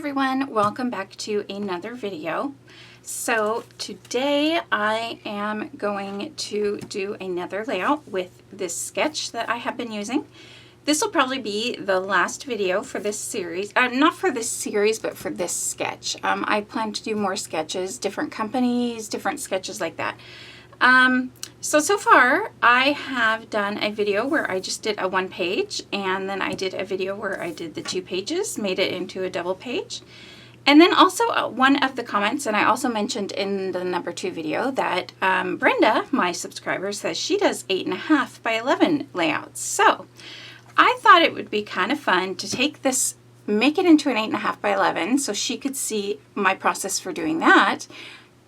everyone, welcome back to another video. So today I am going to do another layout with this sketch that I have been using. This will probably be the last video for this series, not for this series, but for this sketch. I plan to do more sketches, different companies, different sketches like that. So far I have done a video where I just did a one page, and then I did a video where I did the 2 pages, made it into a double page. And then also one of the comments, and I also mentioned in the number 2 video that Brenda, my subscriber, says she does 8.5 by 11 layouts. So I thought it would be kind of fun to take this, make it into an 8.5 by 11 so she could see my process for doing that.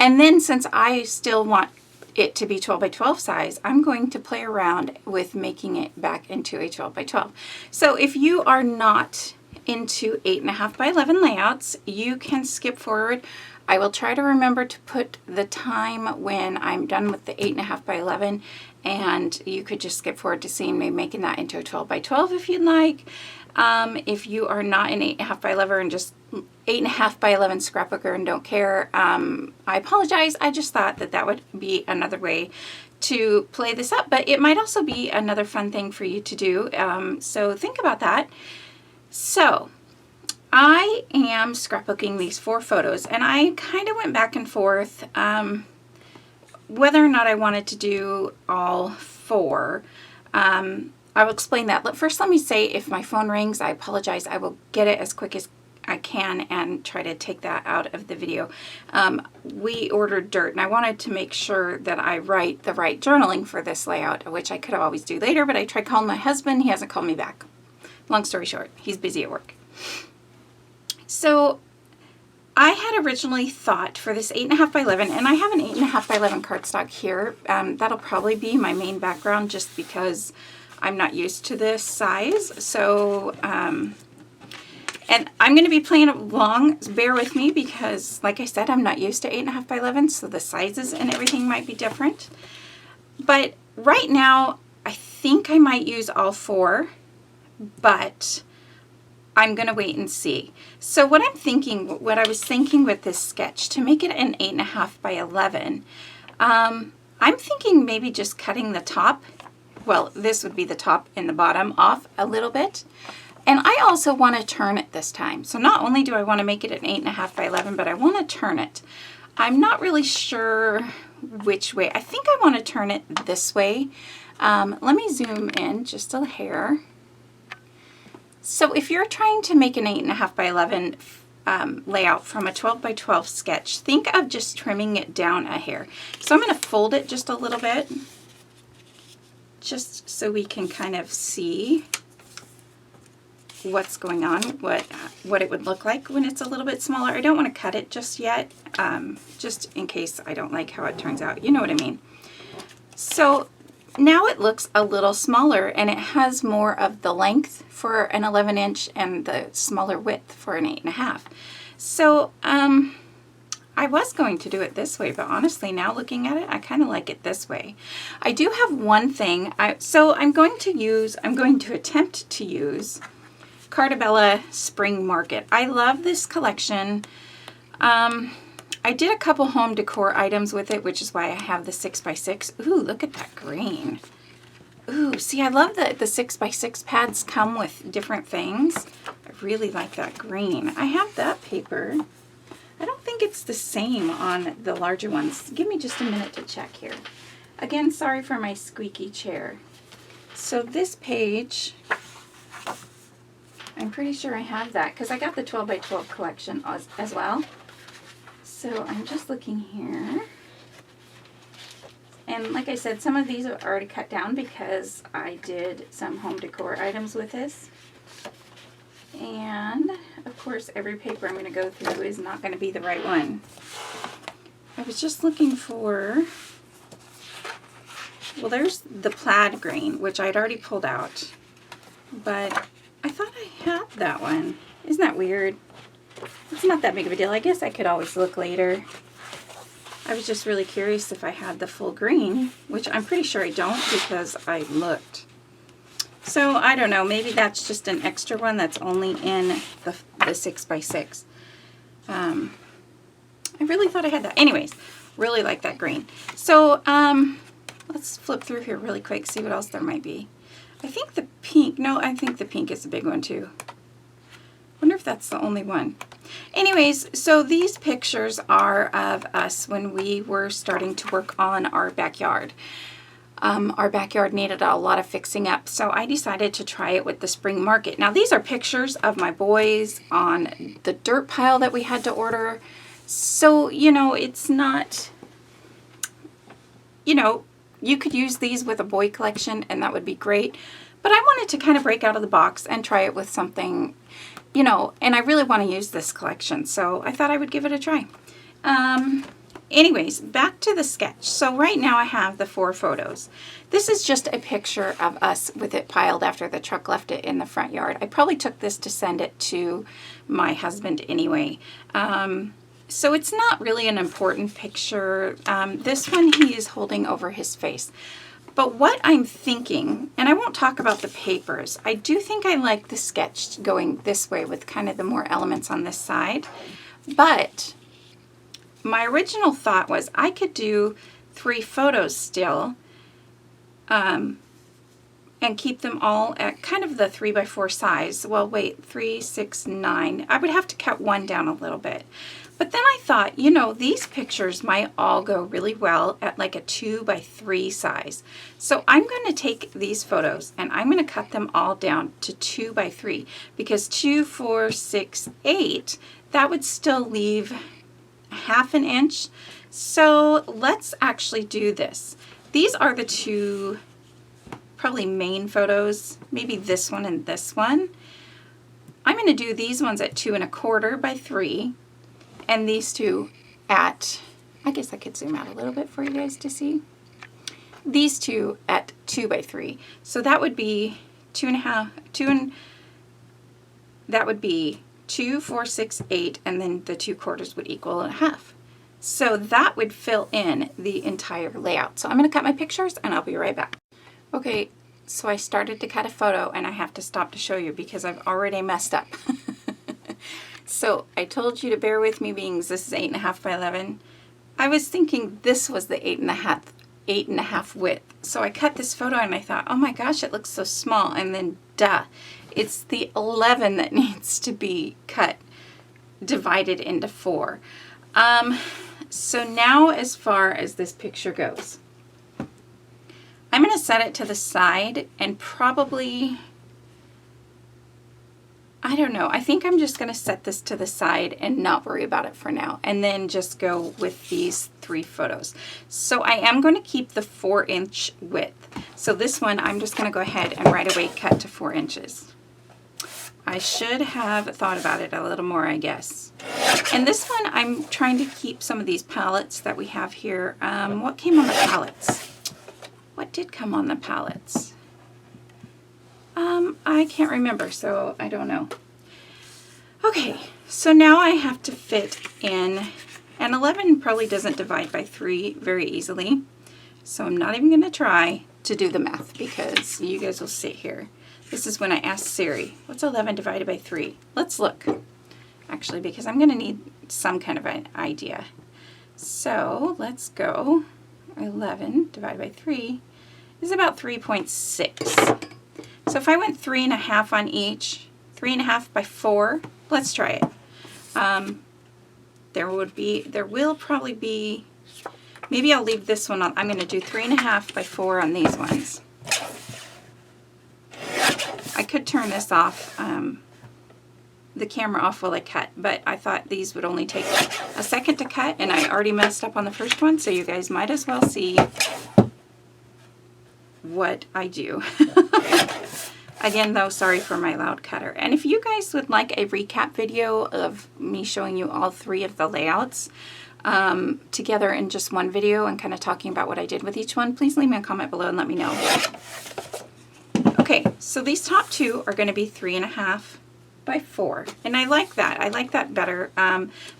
And then since I still want it to be 12 by 12 size, I'm going to play around with making it back into a 12 by 12. So if you are not into 8.5 by 11 layouts, you can skip forward. I will try to remember to put the time when I'm done with the 8.5 by 11, and you could just skip forward to seeing me making that into a 12 by 12 if you'd like. If you are not an 8.5 by 11 and just 8.5 by 11 scrapbooker and don't care, I apologize. I just thought that that would be another way to play this up, but it might also be another fun thing for you to do. So think about that. So I am scrapbooking these 4 photos, and I kind of went back and forth whether or not I wanted to do all 4. I will explain that. But first, let me say, if my phone rings, I apologize. I will get it as quick as I can and try to take that out of the video. We ordered dirt, and I wanted to make sure that I write the right journaling for this layout, which I could always do later, but I tried calling my husband. He hasn't called me back. Long story short, he's busy at work. So I had originally thought for this 8.5 by 11, and I have an 8.5 by 11 cardstock here. That'll probably be my main background just because I'm not used to this size. So, and I'm going to be playing along. Bear with me because, like I said, I'm not used to 8.5 by 11, so the sizes and everything might be different. But right now, I think I might use all 4, but I'm going to wait and see. So what I was thinking with this sketch, to make it an 8.5 by 11, I'm thinking maybe just cutting the top. Well, this would be the top and the bottom off a little bit. And I also want to turn it this time. So not only do I want to make it an 8.5 by 11, but I want to turn it. I'm not really sure which way. I think I want to turn it this way. Let me zoom in just a hair. So if you're trying to make an 8.5 by 11 layout from a 12 by 12 sketch, think of just trimming it down a hair. So I'm going to fold it just a little bit, just so we can kind of see what's going on, what it would look like when it's a little bit smaller. I don't want to cut it just yet, just in case I don't like how it turns out. You know what I mean? So now it looks a little smaller, and it has more of the length for an 11 inch and the smaller width for an 8.5. So I was going to do it this way, but honestly, now looking at it, I kind of like it this way. I do have one thing. So I'm going to attempt to use Carta Bella Spring Market. I love this collection. I did a couple home decor items with it, which is why I have the 6x6. Ooh, look at that green. Ooh, see, I love that the 6x6 pads come with different things. I really like that green. I have that paper. I don't think it's the same on the larger ones. Give me just a minute to check here. Again, sorry for my squeaky chair. So this page, I'm pretty sure I have that because I got the 12 by 12 collection as well. So I'm just looking here. And like I said, some of these are already cut down because I did some home decor items with this. And of course, every paper I'm going to go through is not going to be the right one. I was just looking for, well, there's the plaid green, which I'd already pulled out. But I thought I had that one. Isn't that weird? It's not that big of a deal. I guess I could always look later. I was just really curious if I had the full green, which I'm pretty sure I don't because I looked. So I don't know, maybe that's just an extra one that's only in the 6x6. I really thought I had that. Anyways, really like that green. So let's flip through here really quick, see what else there might be. I think the pink, no, I think the pink is a big one too. Wonder if that's the only one. Anyways, so these pictures are of us when we were starting to work on our backyard. Our backyard needed a lot of fixing up, so I decided to try it with the spring market. Now these are pictures of my boys on the dirt pile that we had to order. So, you know, it's not, you know, you could use these with a boy collection and that would be great. But I wanted to kind of break out of the box and try it with something, you know, and I really want to use this collection. So I thought I would give it a try. Anyways, back to the sketch. So right now I have the 4 photos. This is just a picture of us with it piled after the truck left it in the front yard. I probably took this to send it to my husband anyway. So it's not really an important picture. This one he is holding over his face. But what I'm thinking, and I won't talk about the papers, I do think I like the sketch going this way with kind of the more elements on this side. But my original thought was I could do 3 photos still and keep them all at kind of the 3x4 size. Well, wait, 3, 6, 9. I would have to cut one down a little bit. But then I thought, you know, these pictures might all go really well at like a 2x3 size. So I'm going to take these photos and I'm going to cut them all down to 2x3 because 2, 4, 6, 8, that would still leave ½ an inch. So let's actually do this. These are the 2 probably main photos, maybe this one and this one. I'm going to do these ones at 2 1/4 by 3. And these 2 at, I guess I could zoom out a little bit for you guys to see. These 2 at 2x3. So that would be 2 1/2, that would be 2, 4, 6, 8, and then the 2/4 would equal a half. So that would fill in the entire layout. So I'm going to cut my pictures and I'll be right back. Okay, so I started to cut a photo and I have to stop to show you because I've already messed up. So I told you to bear with me being this is 8.5 by 11. I was thinking this was the 8.5 width. So I cut this photo and I thought, oh my gosh, it looks so small. And then duh, it's the 11 that needs to be cut, divided into 4. So now as far as this picture goes, I'm going to set it to the side and probably, I don't know, I think I'm just going to set this to the side and not worry about it for now, and then just go with these 3 photos. So I am going to keep the 4-inch width. So this one I'm just going to go ahead and right away cut to 4 inches. I should have thought about it a little more, I guess. And this one I'm trying to keep some of these palettes that we have here. What came on the palettes? What did come on the palettes? I can't remember, so I don't know. Okay, so now I have to fit in, and 11 probably doesn't divide by 3 very easily, so I'm not even going to try to do the math because you guys will sit here. This is when I asked Siri, what's 11 divided by 3? Let's look, actually, because I'm going to need some kind of an idea. So let's go. 11 divided by 3 is about 3.6. So if I went 3 1/2 on each, 3 1/2 by 4, let's try it. There will probably be, maybe I'll leave this one on. I'm going to do 3 1/2 by 4 on these ones. I could turn this off, the camera off while I cut, but I thought these would only take a second to cut, and I already messed up on the first one, so you guys might as well see what I do. Again, though, sorry for my loud cutter. And if you guys would like a recap video of me showing you all 3 of the layouts together in just one video and kind of talking about what I did with each one, please leave me a comment below and let me know. Okay, so these top 2 are going to be 3 1/2 by 4, and I like that. I like that better.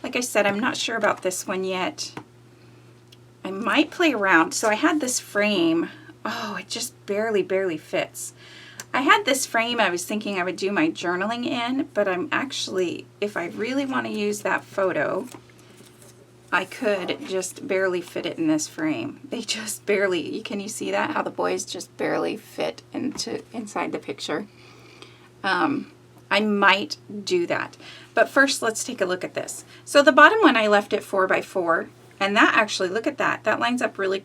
Like I said, I'm not sure about this one yet. I might play around. So I had this frame. Oh, it just barely fits. I had this frame I was thinking I would do my journaling in, but I'm actually, if I really want to use that photo, I could just barely fit it in this frame. They just barely, can you see that? How the boys just barely fit inside the picture. I might do that. But first, let's take a look at this. So the bottom one, I left it 4 by 4, and that actually, look at that. That lines up really,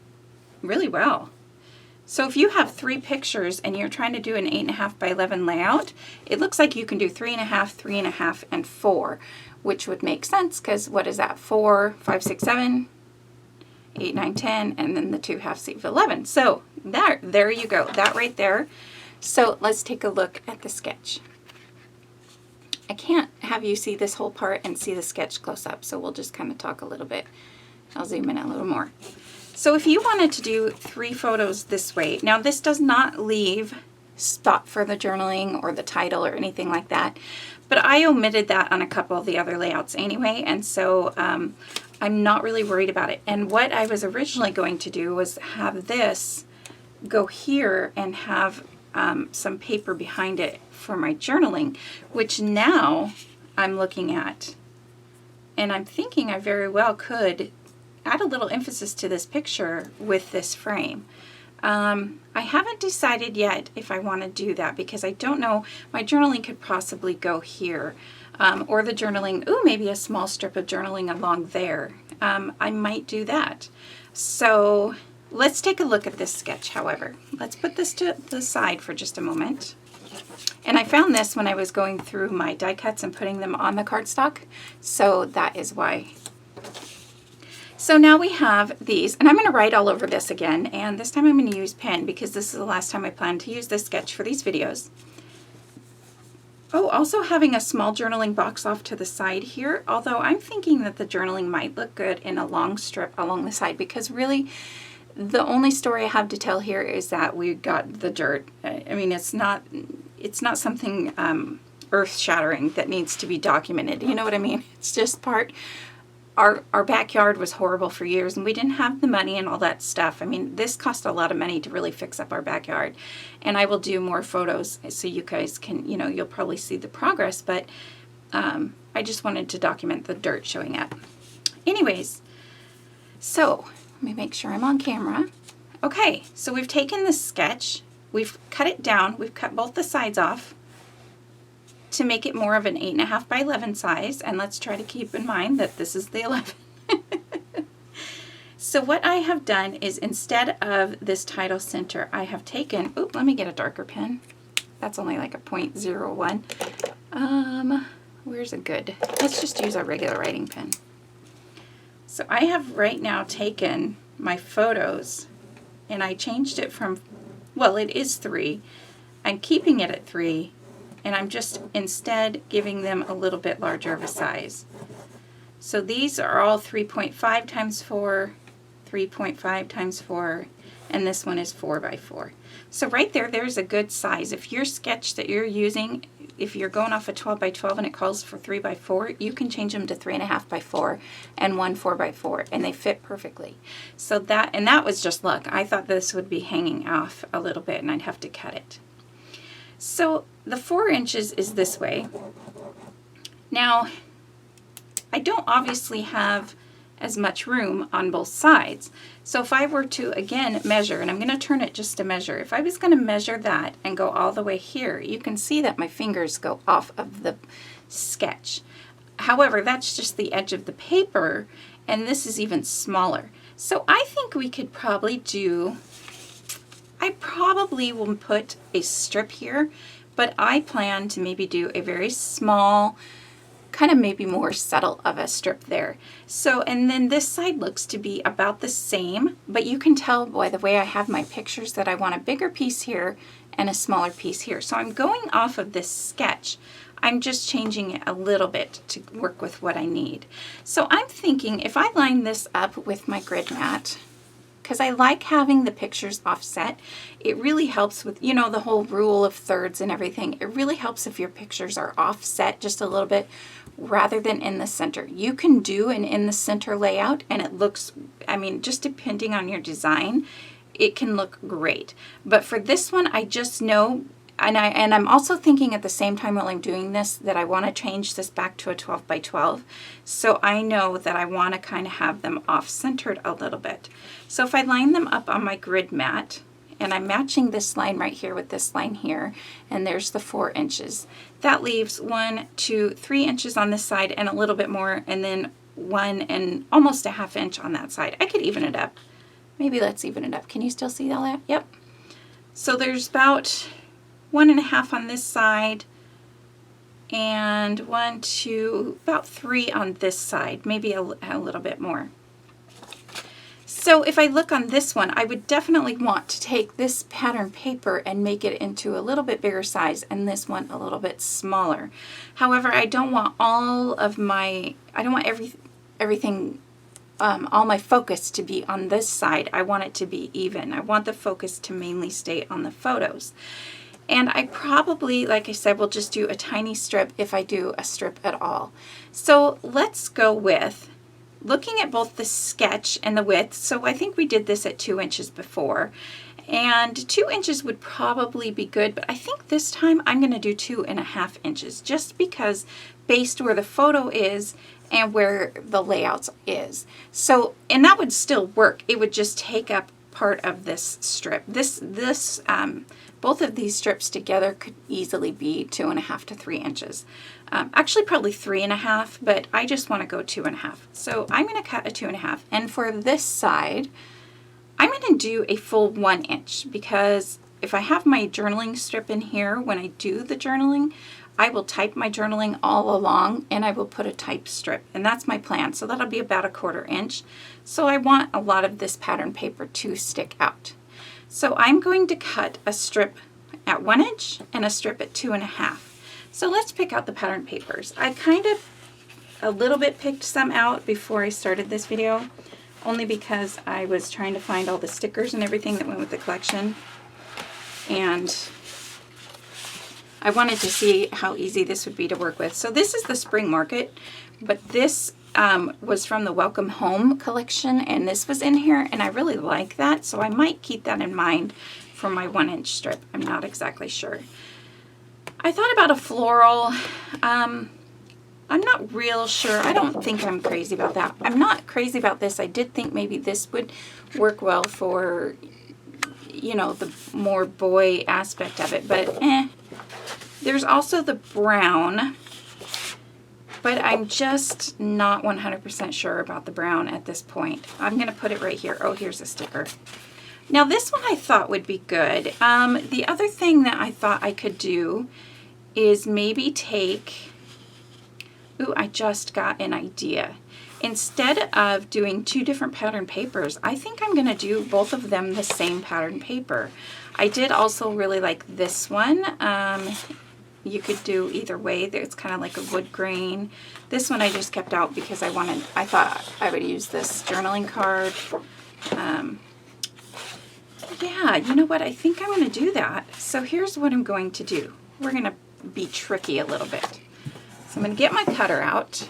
really well. So if you have 3 pictures and you're trying to do an 8.5 by 11 layout, it looks like you can do 3.5, 3.5, and 4, which would make sense because what is that? 4, 5, 6, 7, 8, 9, 10, and then the 2 halves of 11. So there you go. That right there. So let's take a look at the sketch. I can't have you see this whole part and see the sketch close up, so we'll just kind of talk a little bit. I'll zoom in a little more. So if you wanted to do 3 photos this way, now this does not leave spot for the journaling or the title or anything like that, but I omitted that on a couple of the other layouts anyway, and so I'm not really worried about it. And what I was originally going to do was have this go here and have some paper behind it for my journaling, which now I'm looking at, and I'm thinking I very well could add a little emphasis to this picture with this frame. I haven't decided yet if I want to do that because I don't know. My journaling could possibly go here, or the journaling, maybe a small strip of journaling along there. I might do that. So let's take a look at this sketch, however. Let's put this to the side for just a moment. And I found this when I was going through my die cuts and putting them on the cardstock, so that is why. So now we have these, and I'm going to write all over this again, and this time I'm going to use pen because this is the last time I plan to use this sketch for these videos. Oh, also having a small journaling box off to the side here, although I'm thinking that the journaling might look good in a long strip along the side because really the only story I have to tell here is that we got the dirt. I mean, it's not something earth-shattering that needs to be documented. You know what I mean? It's just part. Our backyard was horrible for years, and we didn't have the money and all that stuff. I mean, this cost a lot of money to really fix up our backyard, and I will do more photos so you guys can, you'll probably see the progress, but I just wanted to document the dirt showing up. Anyways, so let me make sure I'm on camera. Okay, so we've taken this sketch, we've cut it down, we've cut both the sides off to make it more of an 8.5 by 11 size, and let's try to keep in mind that this is the 11. So what I have done is instead of this title center, I have taken, let me get a darker pen. That's only like a 0.01. Where's a good? Let's just use our regular writing pen. So I have right now taken my photos and I changed it from, well, it is 3. I'm keeping it at 3. And I'm just instead giving them a little bit larger of a size. So these are all 3.5 times 4, 3.5 times 4, and this one is 4 by 4. So right there, there's a good size. If your sketch that you're using, if you're going off a 12 by 12 and it calls for 3 by 4, you can change them to 3.5 by 4 and 1 4 by 4, and they fit perfectly. So that was just luck. I thought this would be hanging off a little bit and I'd have to cut it. So the 4 inches is this way. Now, I don't obviously have as much room on both sides. So if I were to, again, measure, and I'm going to turn it just to measure. If I was going to measure that and go all the way here, you can see that my fingers go off of the sketch. However, that's just the edge of the paper, and this is even smaller. So I think we could probably do, I probably will put a strip here, but I plan to maybe do a very small, kind of maybe more subtle of a strip there. So, and then this side looks to be about the same, but you can tell by the way I have my pictures that I want a bigger piece here and a smaller piece here. So I'm going off of this sketch. I'm just changing it a little bit to work with what I need. So I'm thinking if I line this up with my grid mat, because I like having the pictures offset. It really helps with, you know, the whole rule of thirds and everything. It really helps if your pictures are offset just a little bit rather than in the center. You can do an in the center layout and it looks, I mean, just depending on your design, it can look great. But for this one, I just know And I'm also thinking at the same time while I'm doing this that I want to change this back to a 12 by 12. So I know that I want to kind of have them off-centered a little bit. So if I line them up on my grid mat, and I'm matching this line right here with this line here, and there's the 4 inches. That leaves 1, 2, 3 inches on this side and a little bit more, and then 1 and almost a ½ inch on that side. I could even it up. Maybe let's even it up. Can you still see all that? Yep. So there's about 1 1/2 on this side, and 1, 2, about 3 on this side, maybe a little bit more. So if I look on this one, I would definitely want to take this pattern paper and make it into a little bit bigger size, and this one a little bit smaller. However, I don't want all my focus to be on this side. I want it to be even. I want the focus to mainly stay on the photos. And I probably, like I said, will just do a tiny strip if I do a strip at all. So let's go with looking at both the sketch and the width. So I think we did this at 2 inches before. And 2 inches would probably be good, but I think this time I'm going to do 2 1/2 inches just because based where the photo is and where the layouts is. So, and that would still work. It would just take up part of this strip. Both of these strips together could easily be 2 1/2 to 3 inches. Actually probably 3 1/2, but I just want to go 2 1/2. So I'm going to cut a 2 1/2. And for this side, I'm going to do a full 1 inch because if I have my journaling strip in here, when I do the journaling, I will type my journaling all along and I will put a type strip, and that's my plan. So that'll be about a 1/4 inch. So I want a lot of this pattern paper to stick out. So I'm going to cut a strip at 1 inch and a strip at 2 1/2. So let's pick out the pattern papers. I kind of a little bit picked some out before I started this video, only because I was trying to find all the stickers and everything that went with the collection. And I wanted to see how easy this would be to work with. So this is the Spring Market, but this was from the Welcome Home collection, and this was in here, and I really like that, so I might keep that in mind for my 1 inch strip. I'm not exactly sure. I thought about a floral. I'm not real sure. I don't think I'm crazy about that. I'm not crazy about this. I did think maybe this would work well for, you know, the more boy aspect of it, but There's also the brown, but I'm just not 100% sure about the brown at this point. I'm going to put it right here. Oh, here's a sticker. Now this one I thought would be good. The other thing that I thought I could do is maybe take, ooh, I just got an idea. Instead of doing 2 different pattern papers, I think I'm going to do both of them the same pattern paper. I did also really like this one. You could do either way. It's kind of like a wood grain. This one I just kept out because I thought I would use this journaling card. Yeah, you know what? I think I'm going to do that. So here's what I'm going to do. We're going to be tricky a little bit. So I'm going to get my cutter out.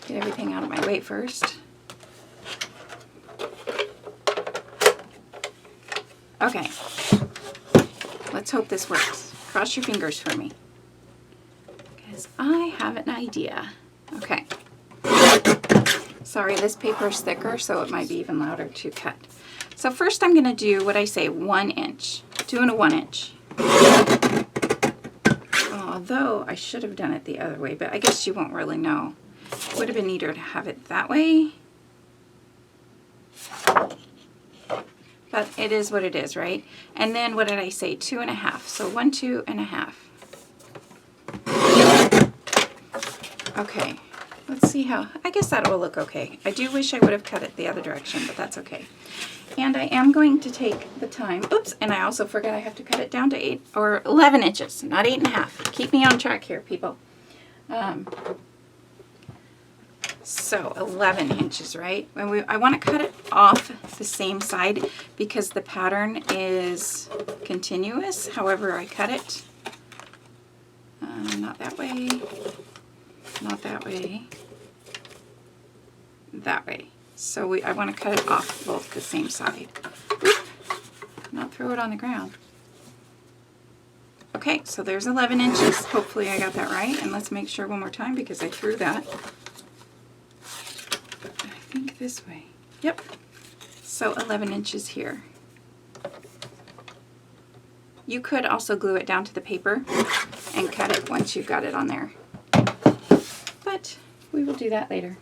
Get everything out of my way first. Okay. Let's hope this works. Cross your fingers for me, because I have an idea. Okay. Sorry, this paper is thicker, so it might be even louder to cut. So first I'm going to do what I say, 1 inch. Doing a 1 inch. Although I should have done it the other way, but I guess you won't really know. It would have been neater to have it that way. But it is what it is, right? And then what did I say? 2 1/2. So 1, 2 1/2. Okay. Let's see how, I guess that will look okay. I do wish I would have cut it the other direction, but that's okay. And I am going to take the time, oops, and I also forgot I have to cut it down to 8 or 11 inches, not 8 1/2. Keep me on track here, people. So 11 inches, right? And I want to cut it off the same side because the pattern is continuous, however I cut it. Not that way, not that way, that way. So I want to cut it off both the same side. Oop, not throw it on the ground. Okay, so there's 11 inches. Hopefully I got that right. And let's make sure one more time because I threw that. I think this way. Yep. So 11 inches here. You could also glue it down to the paper and cut it once you've got it on there. But we will do that later.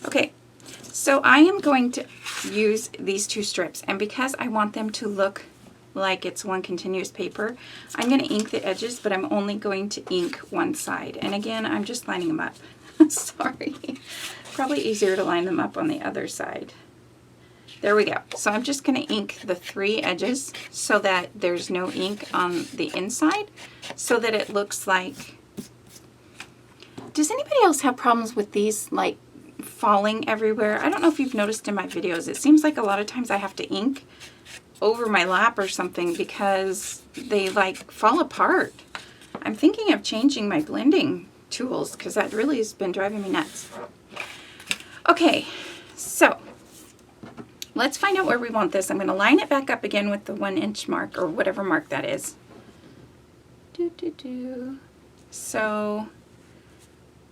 Okay, so I am going to use these two strips, and because I want them to look like it's one continuous paper, I'm going to ink the edges, but I'm only going to ink one side. And again, I'm just lining them up. Sorry. Probably easier to line them up on the other side. There we go. So I'm just going to ink the 3 edges so that there's no ink on the inside, so that it looks like... Does anybody else have problems with these, like, falling everywhere? I don't know if you've noticed in my videos, it seems like a lot of times I have to ink over my lap or something because they like fall apart. I'm thinking of changing my blending tools because that really has been driving me nuts. Okay, so let's find out where we want this. I'm going to line it back up again with the 1 inch mark or whatever mark that is. So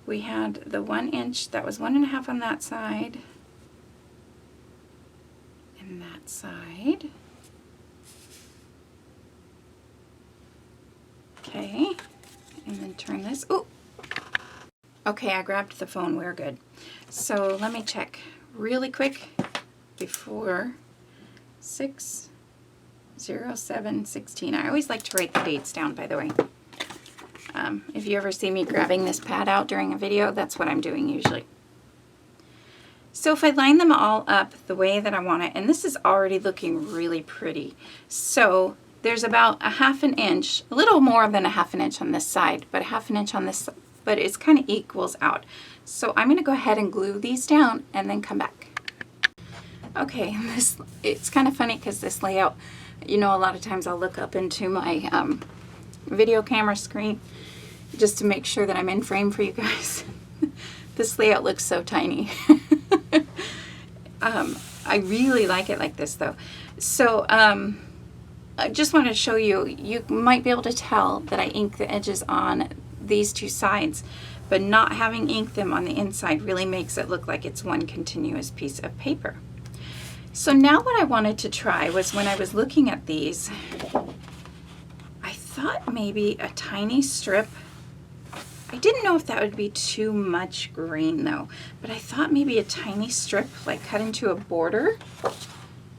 we had the 1 inch, that was 1.5 on that side and that side. Okay, and then turn this. Oh, okay, I grabbed the phone. We're good. So let me check really quick before 6/07/16. I always like to write the dates down, by the way. If you ever see me grabbing this pad out during a video, that's what I'm doing usually. So if I line them all up the way that I want it, and this is already looking really pretty. So there's about 1/2 inch, a little more than 1/2 inch on this side, but 1/2 inch on this, but it's kind of equals out. So I'm going to go ahead and glue these down and then come back. Okay, it's kind of funny because this layout, you know, a lot of times I'll look up into my video camera screen just to make sure that I'm in frame for you guys. This layout looks so tiny. I really like it like this though. So I just wanted to show you, you might be able to tell that I ink the edges on these two sides, but not having inked them on the inside really makes it look like it's one continuous piece of paper. So now what I wanted to try was, when I was looking at these, I thought maybe a tiny strip. I didn't know if that would be too much green though, but I thought maybe a tiny strip, like cut into a border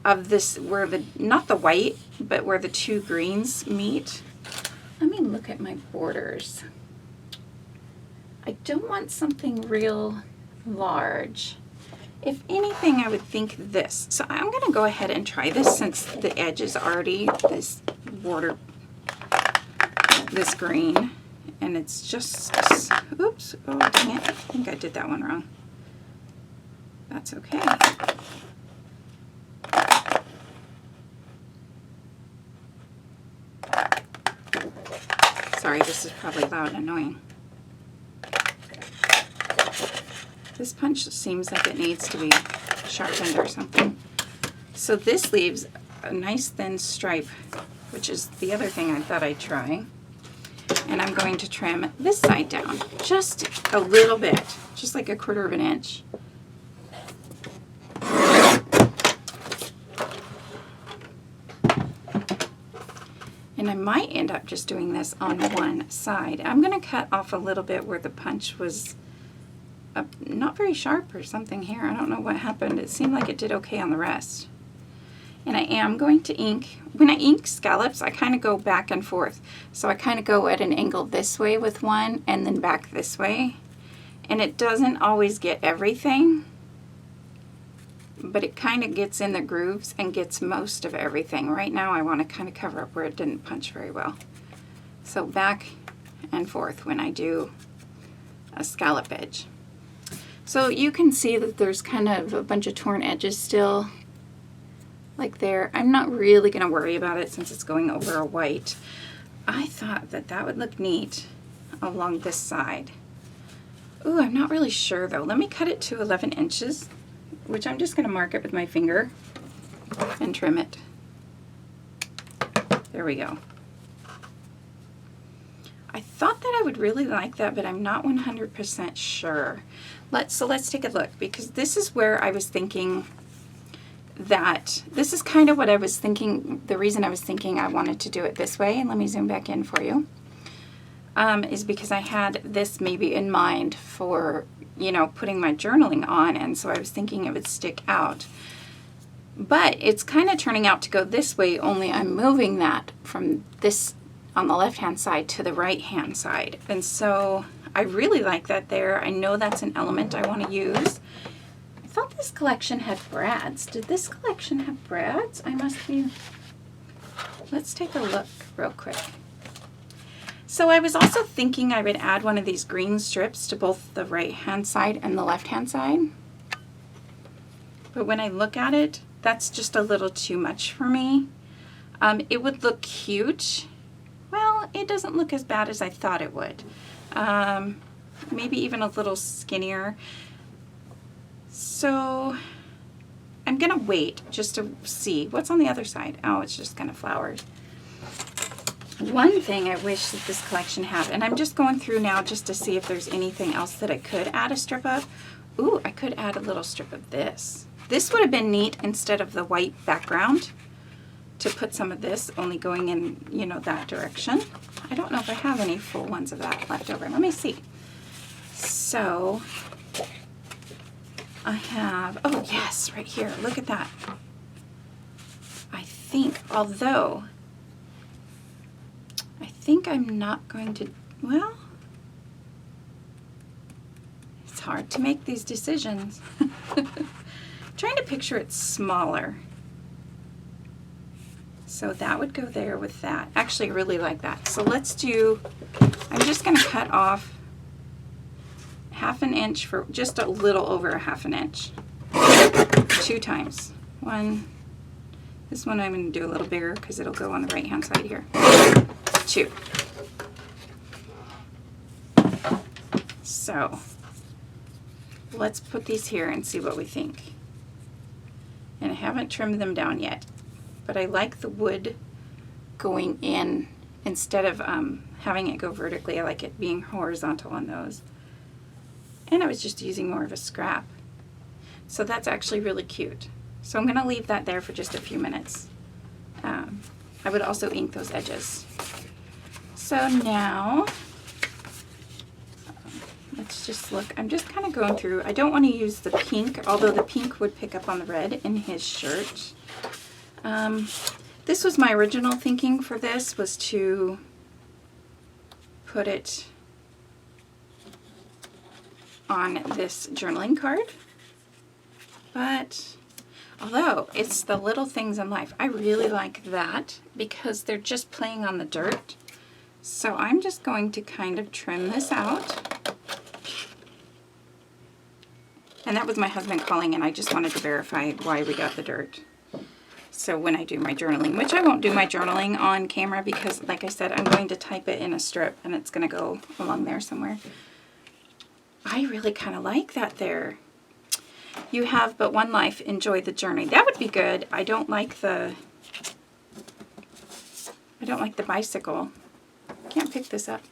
of this, where the, not the white, but where the two greens meet. Let me look at my borders. I don't want something real large. If anything, I would think this. So I'm going to go ahead and try this since the edge is already this border, this green, and it's just, oops, oh dang it, I think I did that one wrong. That's okay. Sorry, this is probably loud and annoying. This punch seems like it needs to be sharpened or something. So this leaves a nice thin stripe, which is the other thing I thought I'd try. And I'm going to trim this side down just a little bit, just like 1/4 inch. And I might end up just doing this on one side. I'm going to cut off a little bit where the punch was not very sharp or something here. I don't know what happened. It seemed like it did okay on the rest. And I am going to ink. When I ink scallops, I kind of go back and forth. So I kind of go at an angle this way with one and then back this way. And it doesn't always get everything, but it kind of gets in the grooves and gets most of everything. Right now I want to kind of cover up where it didn't punch very well. So back and forth when I do a scallop edge. So you can see that there's kind of a bunch of torn edges still, like there. I'm not really going to worry about it since it's going over a white. I thought that that would look neat along this side. Ooh, I'm not really sure though. Let me cut it to 11 inches, which I'm just going to mark it with my finger and trim it. There we go. I thought that I would really like that, but I'm not 100% sure. So let's take a look, because this is where I was thinking that, this is kind of what I was thinking, the reason I was thinking I wanted to do it this way, and let me zoom back in for you, is because I had this maybe in mind for, you know, putting my journaling on, and so I was thinking it would stick out. But it's kind of turning out to go this way, only I'm moving that from this on the left-hand side to the right-hand side. And so I really like that there. I know that's an element I want to use. I thought this collection had brads. Did this collection have brads? I must be... Let's take a look real quick. So I was also thinking I would add one of these green strips to both the right-hand side and the left-hand side. But when I look at it, that's just a little too much for me. It would look cute. Well, it doesn't look as bad as I thought it would. Maybe even a little skinnier. So I'm gonna wait just to see what's on the other side. Oh, it's just kind of flowers. One thing I wish that this collection had, and I'm just going through now just to see if there's anything else that I could add a strip of. Ooh, I could add a little strip of this. This would have been neat instead of the white background, to put some of this only going in, you know, that direction. I don't know if I have any full ones of that left over. Let me see. So I have, oh yes, right here. Look at that. I think, although, I think I'm not going to, well, it's hard to make these decisions. Trying to picture it smaller. So that would go there with that. Actually, I really like that. So let's do, I'm just going to cut off 1/2 inch for just a little over 1/2 inch. 2 times. One, this one I'm going to do a little bigger because it'll go on the right hand side here. 2. So let's put these here and see what we think. And I haven't trimmed them down yet, but I like the wood going in instead of having it go vertically. I like it being horizontal on those. And I was just using more of a scrap. So that's actually really cute. So I'm going to leave that there for just a few minutes. I would also ink those edges. So now, let's just look. I'm just kind of going through. I don't want to use the pink, although the pink would pick up on the red in his shirt. This was my original thinking for this, was to put it on this journaling card. But although it's the little things in life, I really like that because they're just playing on the dirt. So I'm just going to kind of trim this out. And that was my husband calling, and I just wanted to verify why we got the dirt. So when I do my journaling, which I won't do my journaling on camera because, like I said, I'm going to type it in a strip and it's going to go along there somewhere. I really kind of like that there. You have but one life, enjoy the journey. That would be good. I don't like the bicycle. Can't pick this up.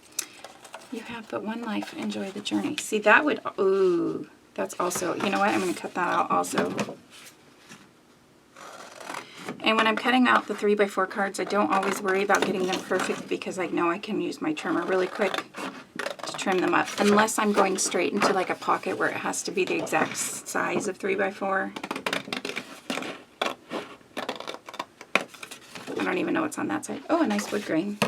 You have but one life, enjoy the journey. See, that would, ooh, that's also, you know what? I'm going to cut that out also. And when I'm cutting out the 3x4 cards, I don't always worry about getting them perfect because I know I can use my trimmer really quick to trim them up. Unless I'm going straight into like a pocket where it has to be the exact size of 3x4. I don't even know what's on that side. Oh, a nice wood grain.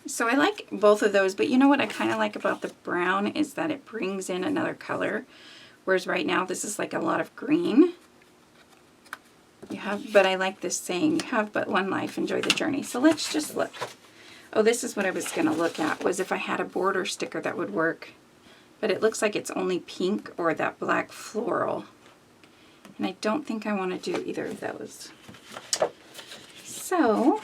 So I like both of those, but you know what I kind of like about the brown is that it brings in another color. Whereas right now this is like a lot of green. You have, but I like this saying, you have but one life, enjoy the journey. So let's just look. Oh, this is what I was going to look at, was if I had a border sticker that would work. But it looks like it's only pink or that black floral. And I don't think I want to do either of those. So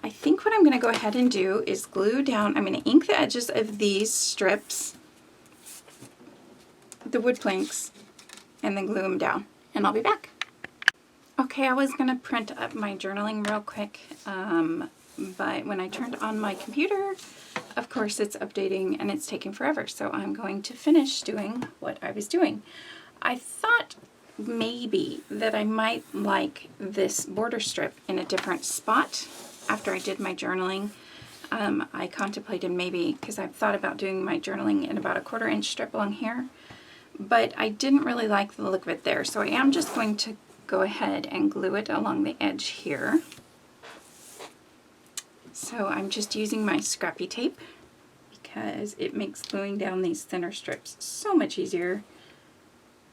I think what I'm going to go ahead and do is glue down, I'm going to ink the edges of these strips, the wood planks, and then glue them down. And I'll be back. Okay, I was going to print up my journaling real quick, but when I turned on my computer, of course it's updating and it's taking forever, so I'm going to finish doing what I was doing. I thought maybe that I might like this border strip in a different spot after I did my journaling. I contemplated maybe, because I've thought about doing my journaling in about a 1/4 inch strip along here, but I didn't really like the look of it there, so I am just going to go ahead and glue it along the edge here. So I'm just using my scrappy tape because it makes gluing down these thinner strips so much easier.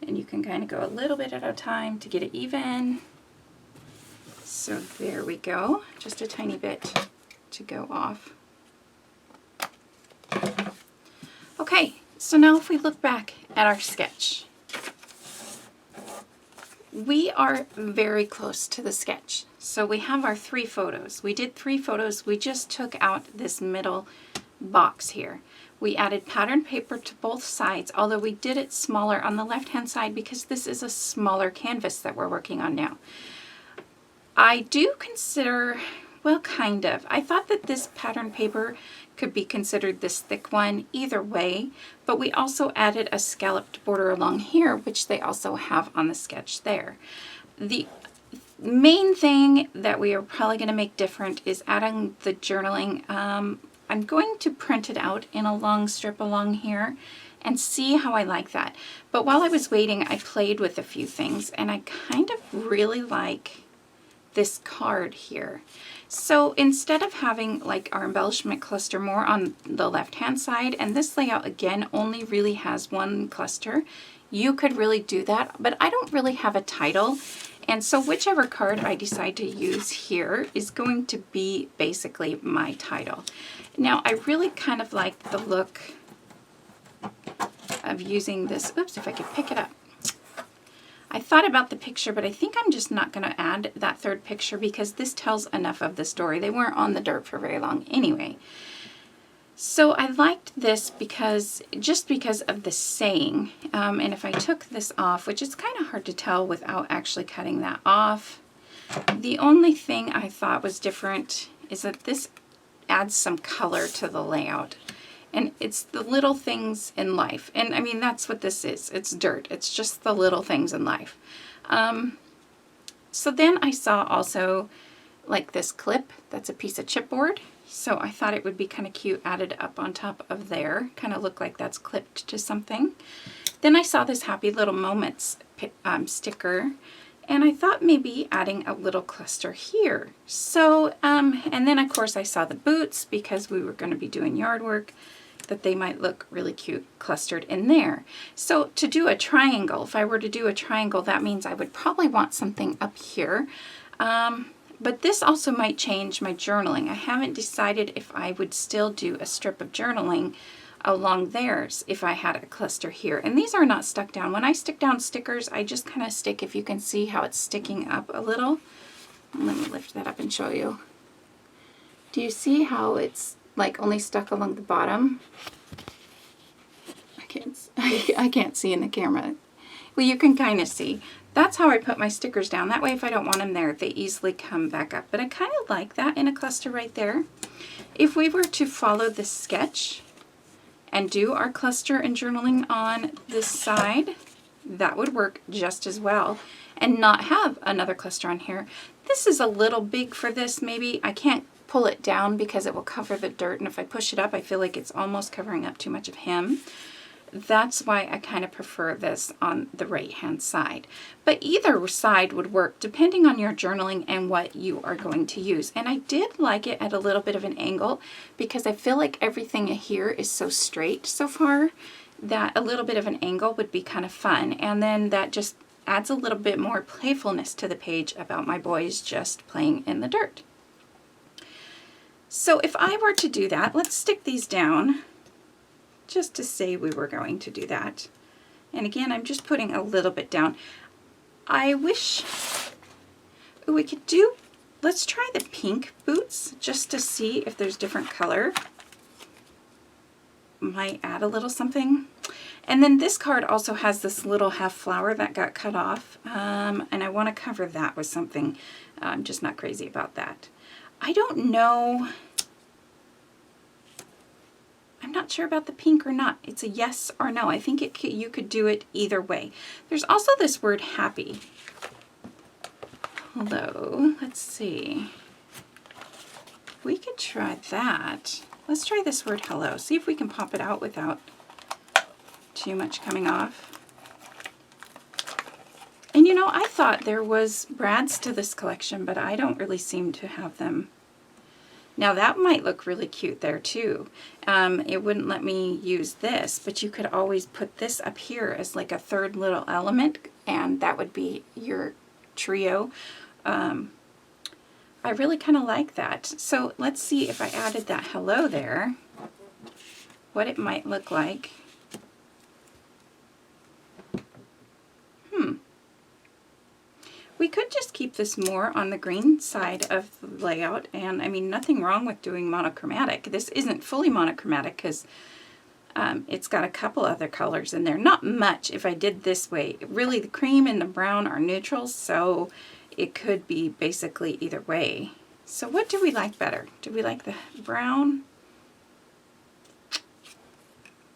And you can kind of go a little bit at a time to get it even. So there we go, just a tiny bit to go off. Okay, so now if we look back at our sketch, we are very close to the sketch. So we have our 3 photos. We did 3 photos. We just took out this middle box here. We added pattern paper to both sides, although we did it smaller on the left-hand side because this is a smaller canvas that we're working on now. I do consider, well, kind of. I thought that this pattern paper could be considered this thick one either way, but we also added a scalloped border along here, which they also have on the sketch there. The main thing that we are probably going to make different is adding the journaling. I'm going to print it out in a long strip along here and see how I like that. But while I was waiting, I played with a few things, and I kind of really like this card here. So instead of having like our embellishment cluster more on the left hand side, and this layout again only really has 1 cluster, you could really do that, but I don't really have a title. And so whichever card I decide to use here is going to be basically my title. Now I really kind of like the look of using this. Oops, if I could pick it up. I thought about the picture, but I think I'm just not going to add that 3rd picture because this tells enough of the story. They weren't on the dirt for very long anyway. So I liked this just because of the saying. And if I took this off, which is kind of hard to tell without actually cutting that off, the only thing I thought was different is that this adds some color to the layout. And it's the little things in life. And I mean, that's what this is. It's dirt. It's just the little things in life. So then I saw also like this clip that's a piece of chipboard. So I thought it would be kind of cute added up on top of there. Kind of look like that's clipped to something. Then I saw this Happy Little Moments sticker. And I thought maybe adding a little cluster here. So, and then of course I saw the boots because we were going to be doing yard work, that they might look really cute clustered in there. So to do a triangle, if I were to do a triangle, that means I would probably want something up here. But this also might change my journaling. I haven't decided if I would still do a strip of journaling along theirs if I had a cluster here. And these are not stuck down. When I stick down stickers, I just kind of stick, if you can see how it's sticking up a little. Let me lift that up and show you. Do you see how it's like only stuck along the bottom? I can't see in the camera. Well, you can kind of see. That's how I put my stickers down. That way if I don't want them there, they easily come back up. But I kind of like that in a cluster right there. If we were to follow the sketch and do our cluster and journaling on this side, that would work just as well, and not have another cluster on here. This is a little big for this maybe. I can't pull it down because it will cover the dirt, and if I push it up, I feel like it's almost covering up too much of him. That's why I kind of prefer this on the right hand side. But either side would work depending on your journaling and what you are going to use. And I did like it at a little bit of an angle because I feel like everything here is so straight so far that a little bit of an angle would be kind of fun. And then that just adds a little bit more playfulness to the page about my boys just playing in the dirt. So if I were to do that, let's stick these down just to say we were going to do that. And again, I'm just putting a little bit down. I wish we could do, let's try the pink boots just to see if there's different color. might add a little something. And then this card also has this little half flower that got cut off, and I want to cover that with something. I'm just not crazy about that. I don't know. I'm not sure about the pink or not. It's a yes or no. I think you could do it either way. There's also this word happy. Hello. Let's see. We could try that. Let's try this word hello. See if we can pop it out without too much coming off. And you know, I thought there was brads to this collection, but I don't really seem to have them. Now that might look really cute there too. It wouldn't let me use this, but you could always put this up here as like a third little element, and that would be your trio. I really kind of like that. So let's see if I added that hello there, what it might look like. We could just keep this more on the green side of the layout, and I mean, nothing wrong with doing monochromatic. This isn't fully monochromatic because it's got a couple other colors in there. Not much if I did this way. Really, the cream and the brown are neutrals, so it could be basically either way. So what do we like better? Do we like the brown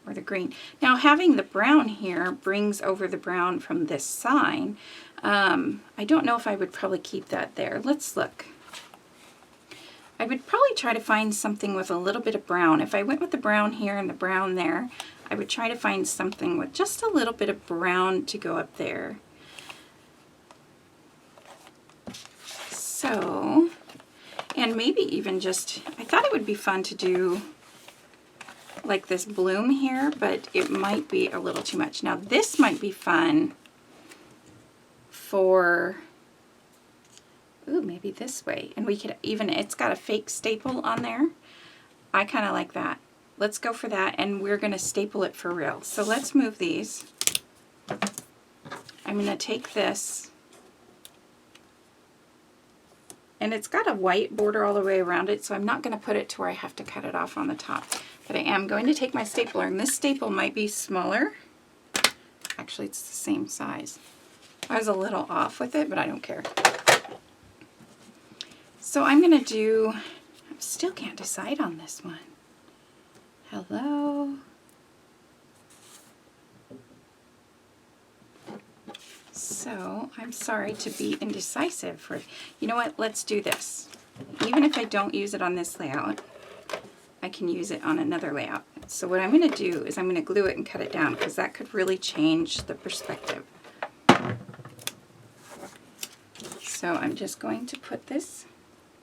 or the green? Now having the brown here brings over the brown from this sign. I don't know if I would probably keep that there. Let's look. I would probably try to find something with a little bit of brown. If I went with the brown here and the brown there, I would try to find something with just a little bit of brown to go up there. So, and maybe even just, I thought it would be fun to do like this bloom here, but it might be a little too much. Now this might be fun for, ooh, maybe this way. And we could even, it's got a fake staple on there. I kind of like that. Let's go for that, and we're going to staple it for real. So let's move these. I'm going to take this, and it's got a white border all the way around it, so I'm not going to put it to where I have to cut it off on the top. But I am going to take my stapler, and this staple might be smaller. Actually, it's the same size. I was a little off with it, but I don't care. So I'm going to do, I still can't decide on this one. Hello. So I'm sorry to be indecisive. You know what, let's do this. Even if I don't use it on this layout, I can use it on another layout. So what I'm going to do is I'm going to glue it and cut it down, because that could really change the perspective. So I'm just going to put this,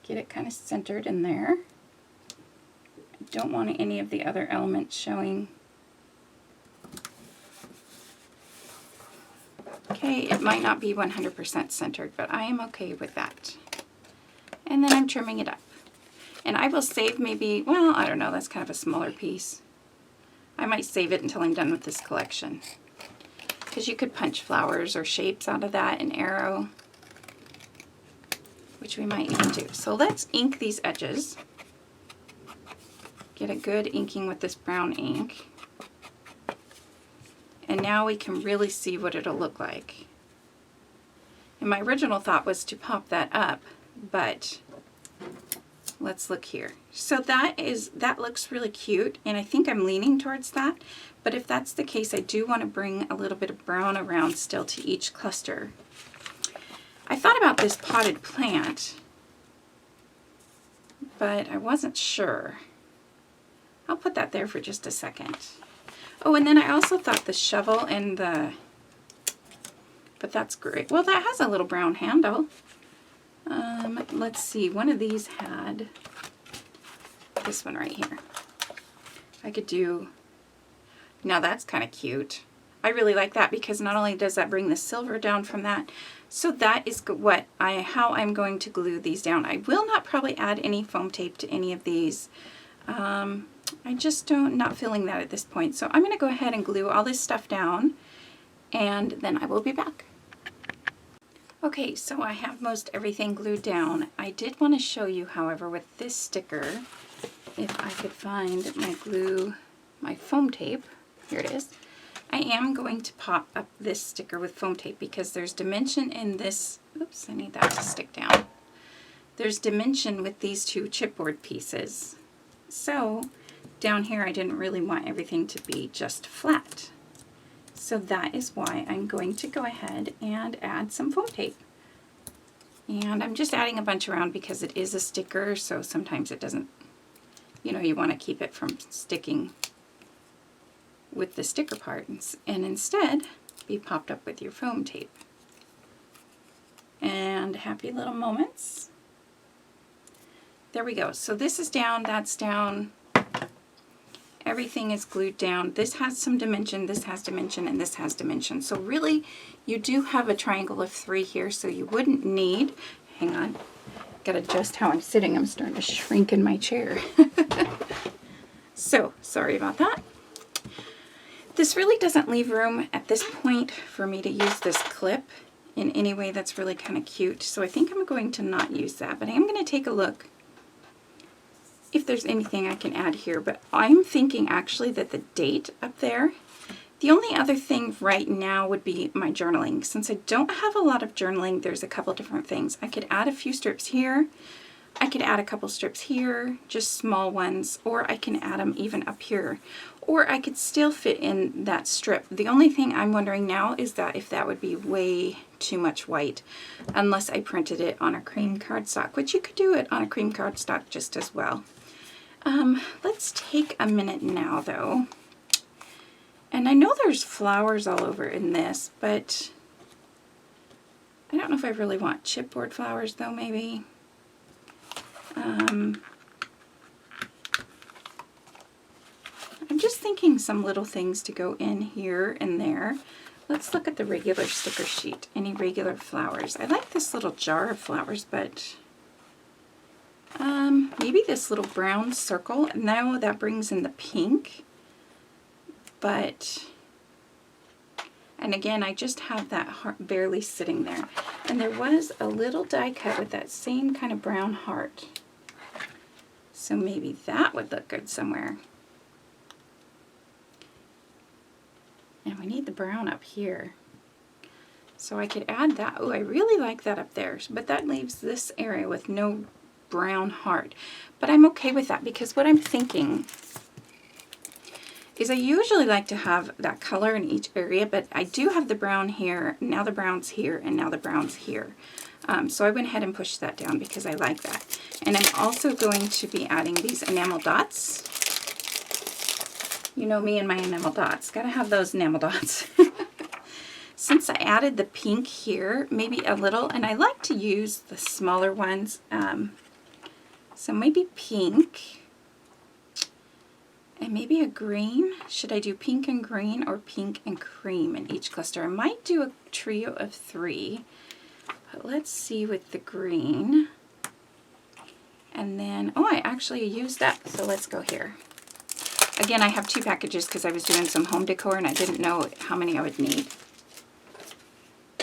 get it kind of centered in there. I don't want any of the other elements showing. Okay, it might not be 100% centered, but I am okay with that. And then I'm trimming it up. And I will save maybe, well, I don't know, that's kind of a smaller piece. I might save it until I'm done with this collection, because you could punch flowers or shapes out of that, an arrow, which we might even do. So let's ink these edges. Get a good inking with this brown ink. And now we can really see what it'll look like. And my original thought was to pop that up, but let's look here. So that looks really cute, and I think I'm leaning towards that. But if that's the case, I do want to bring a little bit of brown around still to each cluster. I thought about this potted plant, but I wasn't sure. I'll put that there for just a second. Oh, and then I also thought the shovel and the, but that's great. Well, that has a little brown handle. Let's see, one of these had this one right here. I could do, now that's kind of cute. I really like that, because not only does that bring the silver down from that, so that is how I'm going to glue these down. I will not probably add any foam tape to any of these. I just not feeling that at this point. So I'm going to go ahead and glue all this stuff down, and then I will be back. Okay, so I have most everything glued down. I did want to show you, however, with this sticker, if I could find my glue my foam tape, here it is, I am going to pop up this sticker with foam tape because there's dimension in this. Oops, I need that to stick down. There's dimension with these two chipboard pieces. So down here I didn't really want everything to be just flat. So that is why I'm going to go ahead and add some foam tape. And I'm just adding a bunch around because it is a sticker, so sometimes it doesn't, you know, you want to keep it from sticking with the sticker part and instead be popped up with your foam tape. And happy little moments. There we go. So this is down, that's down. Everything is glued down. This has some dimension, this has dimension, and this has dimension. So really, you do have a triangle of 3 here, so you wouldn't need, hang on, gotta adjust how I'm sitting. I'm starting to shrink in my chair. So, sorry about that. This really doesn't leave room at this point for me to use this clip in any way that's really kind of cute. So I think I'm going to not use that, but I am going to take a look if there's anything I can add here. But I'm thinking actually that the date up there, the only other thing right now would be my journaling. Since I don't have a lot of journaling, there's a couple different things. I could add a few strips here. I could add a couple strips here, just small ones, or I can add them even up here. Or I could still fit in that strip. The only thing I'm wondering now is that if that would be way too much white, unless I printed it on a cream cardstock, which you could do it on a cream cardstock just as well. Let's take a minute now though. And I know there's flowers all over in this, but I don't know if I really want chipboard flowers though, maybe. I'm just thinking some little things to go in here and there. Let's look at the regular sticker sheet. Any regular flowers? I like this little jar of flowers, but maybe this little brown circle. Now that brings in the pink, but, and again, I just have that heart barely sitting there. And there was a little die cut with that same kind of brown heart. So maybe that would look good somewhere. And we need the brown up here. So I could add that. Oh, I really like that up there. But that leaves this area with no brown heart. But I'm okay with that because what I'm thinking is I usually like to have that color in each area, but I do have the brown here, now the brown's here, and now the brown's here. So I went ahead and pushed that down because I like that. And I'm also going to be adding these enamel dots. You know me and my enamel dots. Gotta have those enamel dots. Since I added the pink here, maybe a little, and I like to use the smaller ones. So maybe pink. And maybe a green. Should I do pink and green or pink and cream in each cluster? I might do a trio of 3. But let's see with the green. And then, oh, I actually used that. So let's go here. Again, I have 2 packages because I was doing some home decor and I didn't know how many I would need.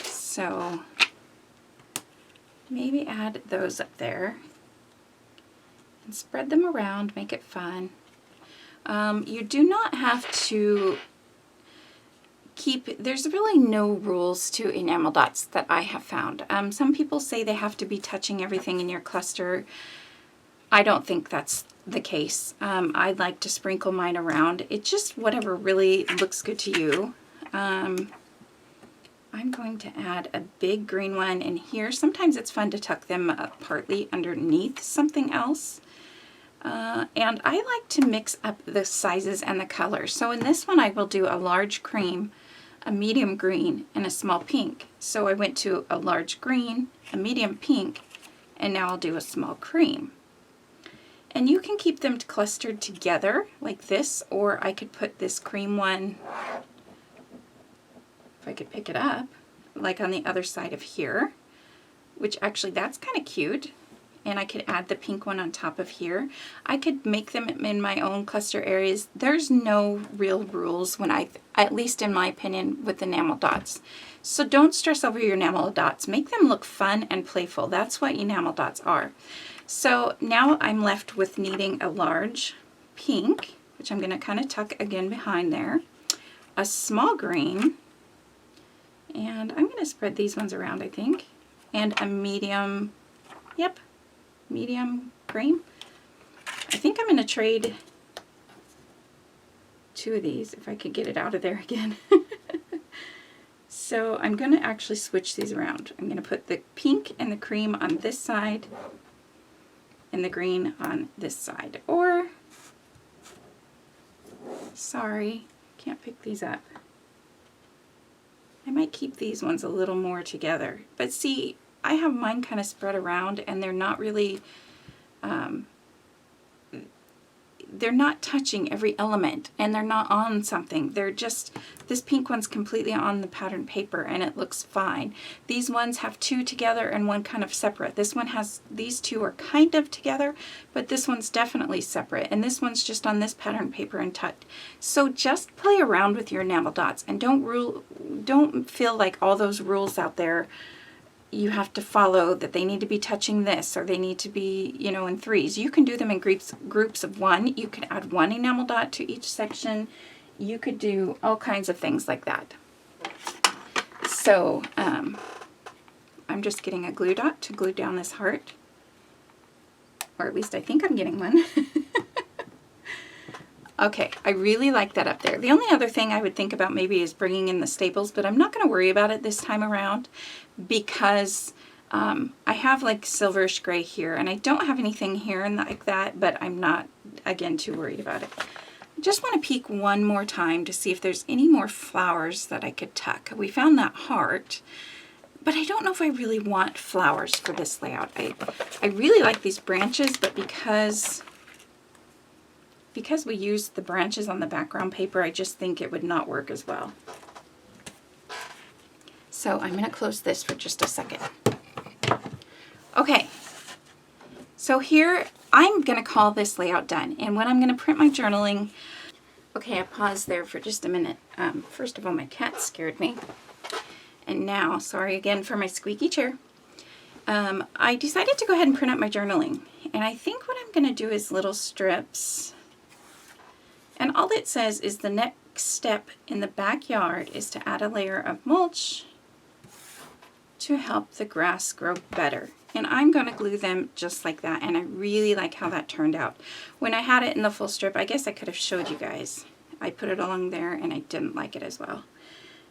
So maybe add those up there. And spread them around, make it fun. You do not have to keep, there's really no rules to enamel dots that I have found. Some people say they have to be touching everything in your cluster. I don't think that's the case. I like to sprinkle mine around. It's just whatever really looks good to you. I'm going to add a big green one in here. Sometimes it's fun to tuck them up partly underneath something else. And I like to mix up the sizes and the colors. So in this one I will do a large cream, a medium green, and a small pink. So I went to a large green, a medium pink, and now I'll do a small cream. And you can keep them clustered together like this, or I could put this cream one, if I could pick it up, like on the other side of here, which actually that's kind of cute. And I could add the pink one on top of here. I could make them in my own cluster areas. There's no real rules when at least in my opinion, with enamel dots. So don't stress over your enamel dots. Make them look fun and playful. That's what enamel dots are. So now I'm left with needing a large pink, which which I'm going to kind of tuck again behind there, a small green, and I'm going to spread these ones around, I think, and a medium, yep, medium cream. I think I'm going to trade 2 of these if I could get it out of there again. So I'm going to actually switch these around. I'm going to put the pink and the cream on this side and the green on this side. Or, sorry, can't pick these up. I might keep these ones a little more together. But see, I have mine kind of spread around and they're not really, they're not touching every element and they're not on something. They're just, this pink one's completely on the pattern paper and it looks fine. These ones have 2 together and 1 kind of separate. This one has, these 2 are kind of together, but this one's definitely separate. And this one's just on this pattern paper and tucked. So just play around with your enamel dots and don't feel like all those rules out there you have to follow, that they need to be touching this or they need to be, you know, in 3s. You can do them in groups of 1. You could add 1 enamel dot to each section. You could do all kinds of things like that. So I'm just getting a glue dot to glue down this heart, or at least I think I'm getting one. Okay, I really like that up there. The only other thing I would think about maybe is bringing in the staples, but I'm not going to worry about it this time around because I have like silverish gray here and I don't have anything here and like that, but I'm not, again, too worried about it. I just want to peek one more time to see if there's any more flowers that I could tuck. We found that heart, but I don't know if I really want flowers for this layout. I really like these branches, but because we used the branches on the background paper, I just think it would not work as well. So I'm going to close this for just a second. Okay, so here I'm going to call this layout done. And when I'm going to print my journaling, okay, I paused there for just a minute. First of all, my cat scared me. And now, sorry again for my squeaky chair. I decided to go ahead and print out my journaling. And I think what I'm going to do is little strips. And all it says is the next step in the backyard is to add a layer of mulch to help the grass grow better. And I'm going to glue them just like that. And I really like how that turned out. When I had it in the full strip, I guess I could have showed you guys. I put it along there and I didn't like it as well.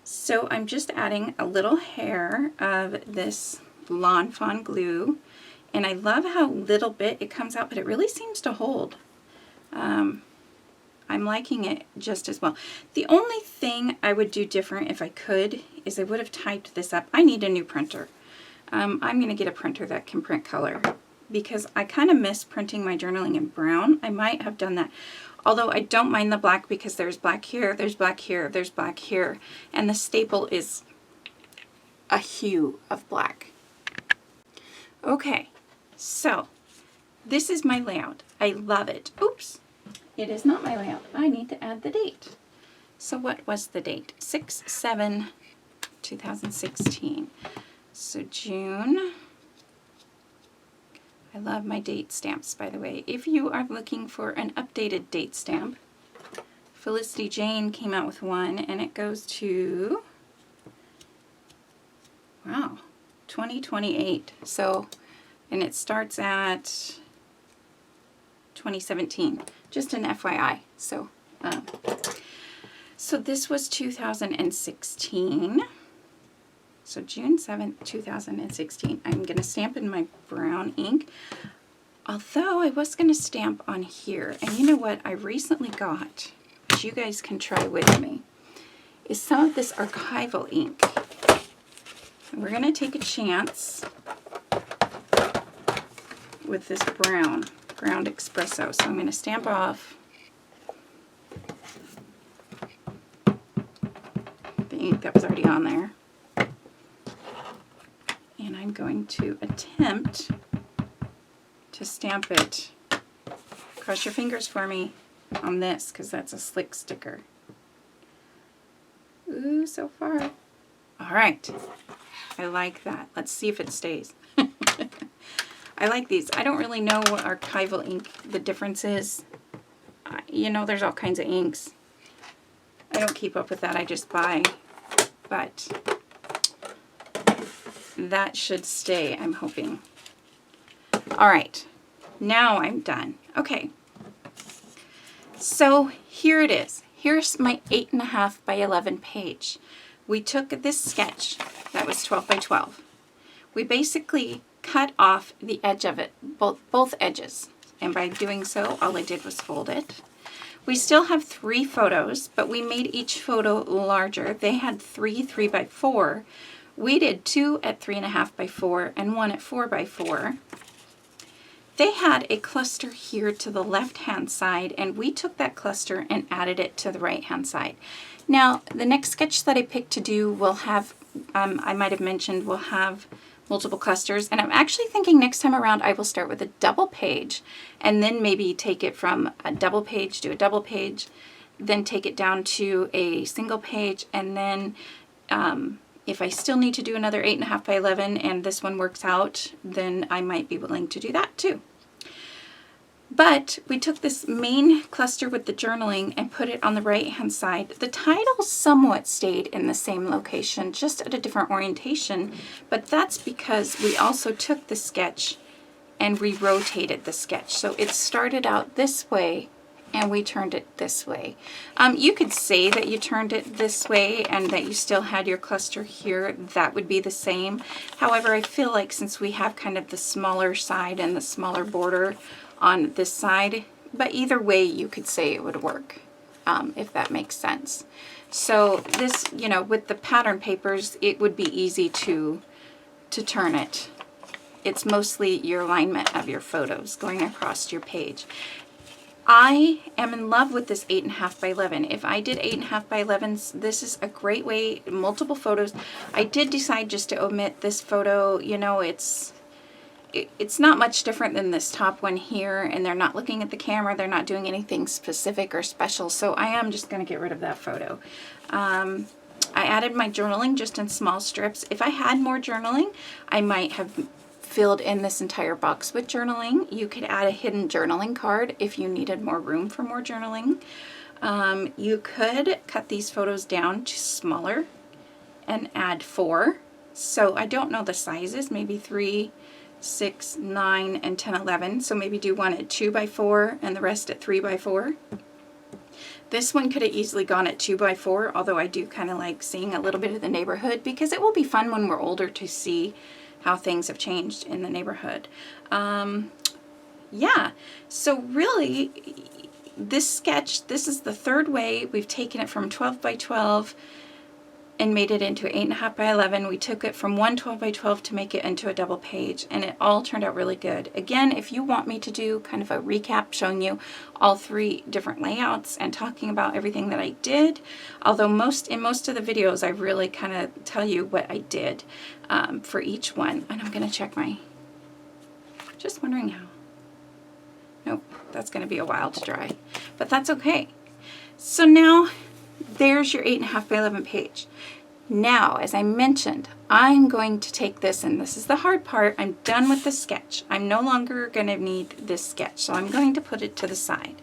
So I'm just adding a little hair of this Lawn Fawn glue. And I love how little bit it comes out, but it really seems to hold. I'm liking it just as well. The only thing I would do different if I could is I would have typed this up. I need a new printer. I'm going to get a printer that can print color because I kind of miss printing my journaling in brown. I might have done that. Although I don't mind the black because there's black here, there's black here, there's black here. And the staple is a hue of black. Okay, so this is my layout. I love it. Oops. It is not my layout. I need to add the date. So what was the date? 6/7/2016. So June. I love my date stamps, by the way. If you are looking for an updated date stamp, Felicity Jane came out with one, and it goes to, wow, 2028. So, and it starts at 2017. Just an FYI. So, so this was 2016. So June 7th, 2016. I'm going to stamp in my brown ink. Although I was going to stamp on here. And you know what I recently got, which you guys can try with me, is some of this archival ink. And we're going to take a chance with this ground espresso. So I'm going to stamp off the ink that was already on there. And I'm going to attempt to stamp it. Cross your fingers for me on this because that's a slick sticker. Ooh, so far. All right. I like that. Let's see if it stays. I like these. I don't really know what archival ink the difference is. you know, there's all kinds of inks. I don't keep up with that, I just buy. But that should stay, I'm hoping. All right, now I'm done. Okay, so here it is. Here's my 8.5 by 11 page. We took this sketch that was 12 by 12. We basically cut off the edge of it, both edges. And by doing so, all I did was fold it. We still have 3 photos, but we made each photo larger. They had 3 by 4. We did 2 at 3.5 by 4 and 1 at 4 by 4. They had a cluster here to the left-hand side, and we took that cluster and added it to the right-hand side. Now, the next sketch that I picked to do will have, I might have mentioned, will have multiple clusters, and I'm actually thinking next time around I will start with a double page and then maybe take it from a double page to a double page, then take it down to a single page, and then if I still need to do another 8.5 by 11 and this one works out, then I might be willing to do that too. But we took this main cluster with the journaling and put it on the right hand side. The title somewhat stayed in the same location, just at a different orientation, but that's because we also took the sketch and we rotated the sketch. So it started out this way and we turned it this way. You could say that you turned it this way and that you still had your cluster here. That would be the same. However, I feel like since we have kind of the smaller side and the smaller border on this side, but either way you could say it would work, if that makes sense. So this, you know, with the pattern papers, it would be easy to turn it. It's mostly your alignment of your photos going across your page. I am in love with this 8.5 by 11. If I did 8.5 by 11s, this is a great way, multiple photos. I did decide just to omit this photo. You know, it's not much different than this top one here, and they're not looking at the camera. They're not doing anything specific or special, so I am just going to get rid of that photo. I added my journaling just in small strips. If I had more journaling, I might have filled in this entire box with journaling. You could add a hidden journaling card if you needed more room for more journaling. You could cut these photos down to smaller and add 4. So I don't know the sizes, maybe 3, 6, 9, and 10, 11. So maybe do one at 2 by 4 and the rest at 3 by 4. This one could have easily gone at 2 by 4, although I do kind of like seeing a little bit of the neighborhood because it will be fun when we're older to see how things have changed in the neighborhood. Yeah, so really this sketch, this is the third way we've taken it from 12 by 12 and made it into 8.5 by 11. We took it from 12 by 12 to make it into a double page, and it all turned out really good. Again, if you want me to do kind of a recap showing you all 3 different layouts and talking about everything that I did, although in most of the videos I really kind of tell you what I did for each one. And I'm going to check just wondering how. Nope, that's going to be a while to dry, but that's okay. So now there's your 8.5 by 11 page. Now, as I mentioned, I'm going to take this, and this is the hard part, I'm done with the sketch. I'm no longer going to need this sketch, so I'm going to put it to the side.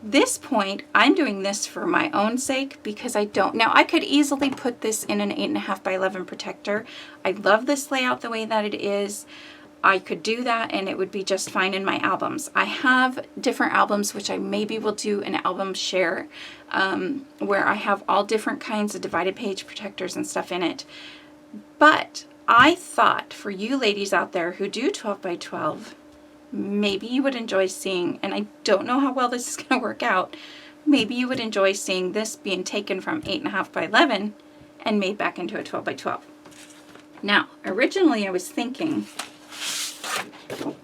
This point, I'm doing this for my own sake because I don't. Now, I could easily put this in an 8.5 by 11 protector. I love this layout the way that it is. I could do that and it would be just fine in my albums. I have different albums, which I maybe will do an album share where I have all different kinds of divided page protectors and stuff in it. But I thought for you ladies out there who do 12 by 12, maybe you would enjoy seeing, and I don't know how well this is going to work out, maybe you would enjoy seeing this being taken from 8.5 by 11 and made back into a 12 by 12. Now, originally I was thinking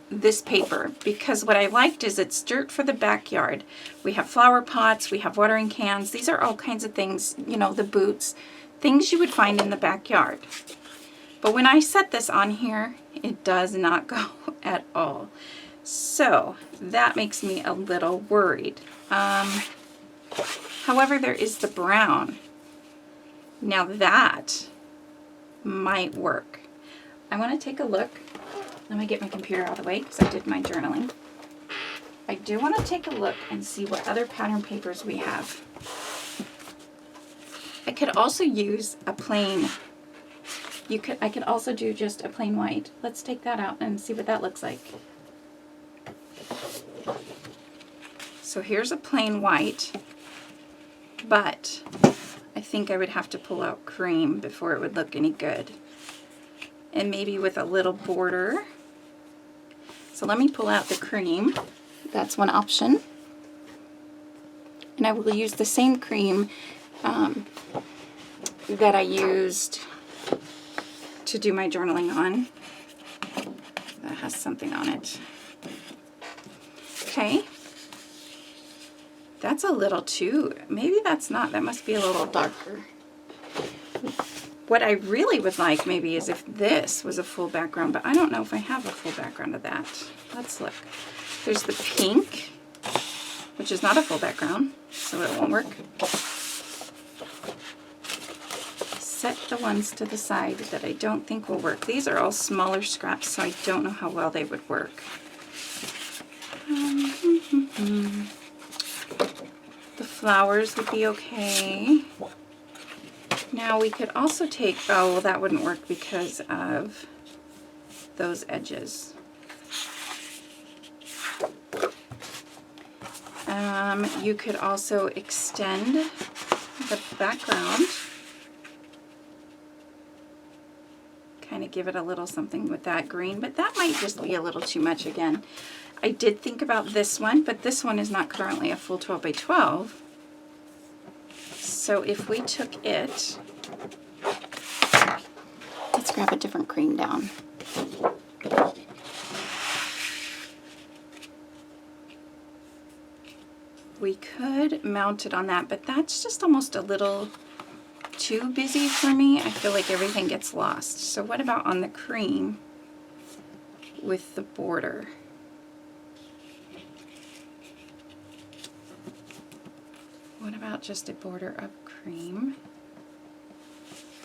this paper because what I liked is it's dirt for the backyard. We have flower pots, we have watering cans. These are all kinds of things, you know, the boots, things you would find in the backyard. But when I set this on here, it does not go at all. So that makes me a little worried. However, there is the brown. Now that might work. I want to take a look. Let me get my computer out of the way because I did my journaling. I do want to take a look and see what other pattern papers we have. I could also use a plain, I could also do just a plain white. Let's take that out and see what that looks like. So here's a plain white, but I think I would have to pull out cream before it would look any good. And maybe with a little border. So let me pull out the cream. That's one option. And I will use the same cream that I used to do my journaling on. That has something on it. Okay. That's a little too, maybe that's not, that must be a little darker. What I really would like maybe is if this was a full background, but I don't know if I have a full background of that. Let's look. There's the pink, which is not a full background, so it won't work. Set the ones to the side that I don't think will work. These are all smaller scraps, so I don't know how well they would work. The flowers would be okay. Now we could also take, oh, well, that wouldn't work because of those edges. You could also extend the background. Kind of give it a little something with that green, but that might just be a little too much again. I did think about this one, but this one is not currently a full 12 by 12. So if we took it, let's grab a different cream down. We could mount it on that, but that's just almost a little too busy for me. I feel like everything gets lost. So what about on the cream with the border? What about just a border of cream?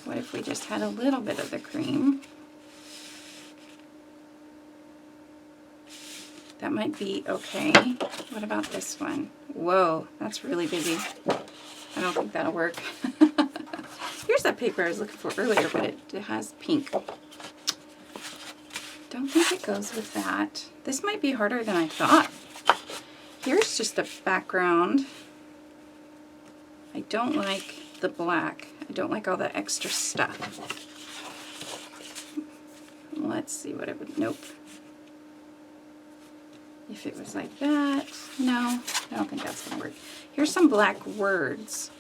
What if we just had a little bit of the cream? That might be okay. What about this one? Whoa, that's really busy. I don't think that'll work. Here's that paper I was looking for earlier, but it has pink. Don't think it goes with that. This might be harder than I thought. Here's just a background. I don't like the black. I don't like all the extra stuff. Let's see what it would, nope. If it was like that, no, I don't think that's gonna work. Here's some black words.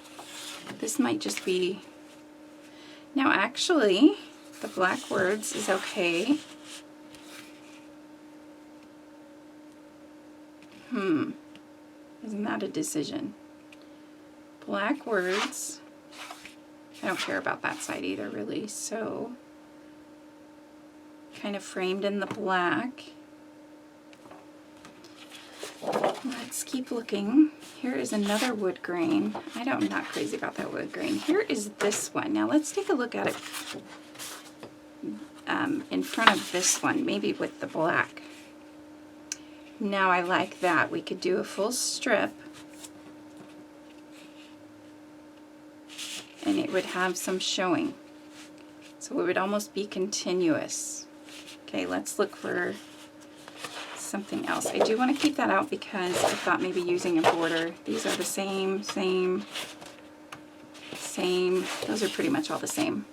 This might just be, now actually, the black words is okay. Isn't that a decision? Black words, I don't care about that side either really, so kind of framed in the black. Let's keep looking. Here is another wood grain. I'm not crazy about that wood grain. Here is this one. Now let's take a look at it in front of this one, maybe with the black. Now I like that. We could do a full strip and it would have some showing. So it would almost be continuous. Okay, let's look for something else. I do want to keep that out because I thought maybe using a border. These are the same. Those are pretty much all the same.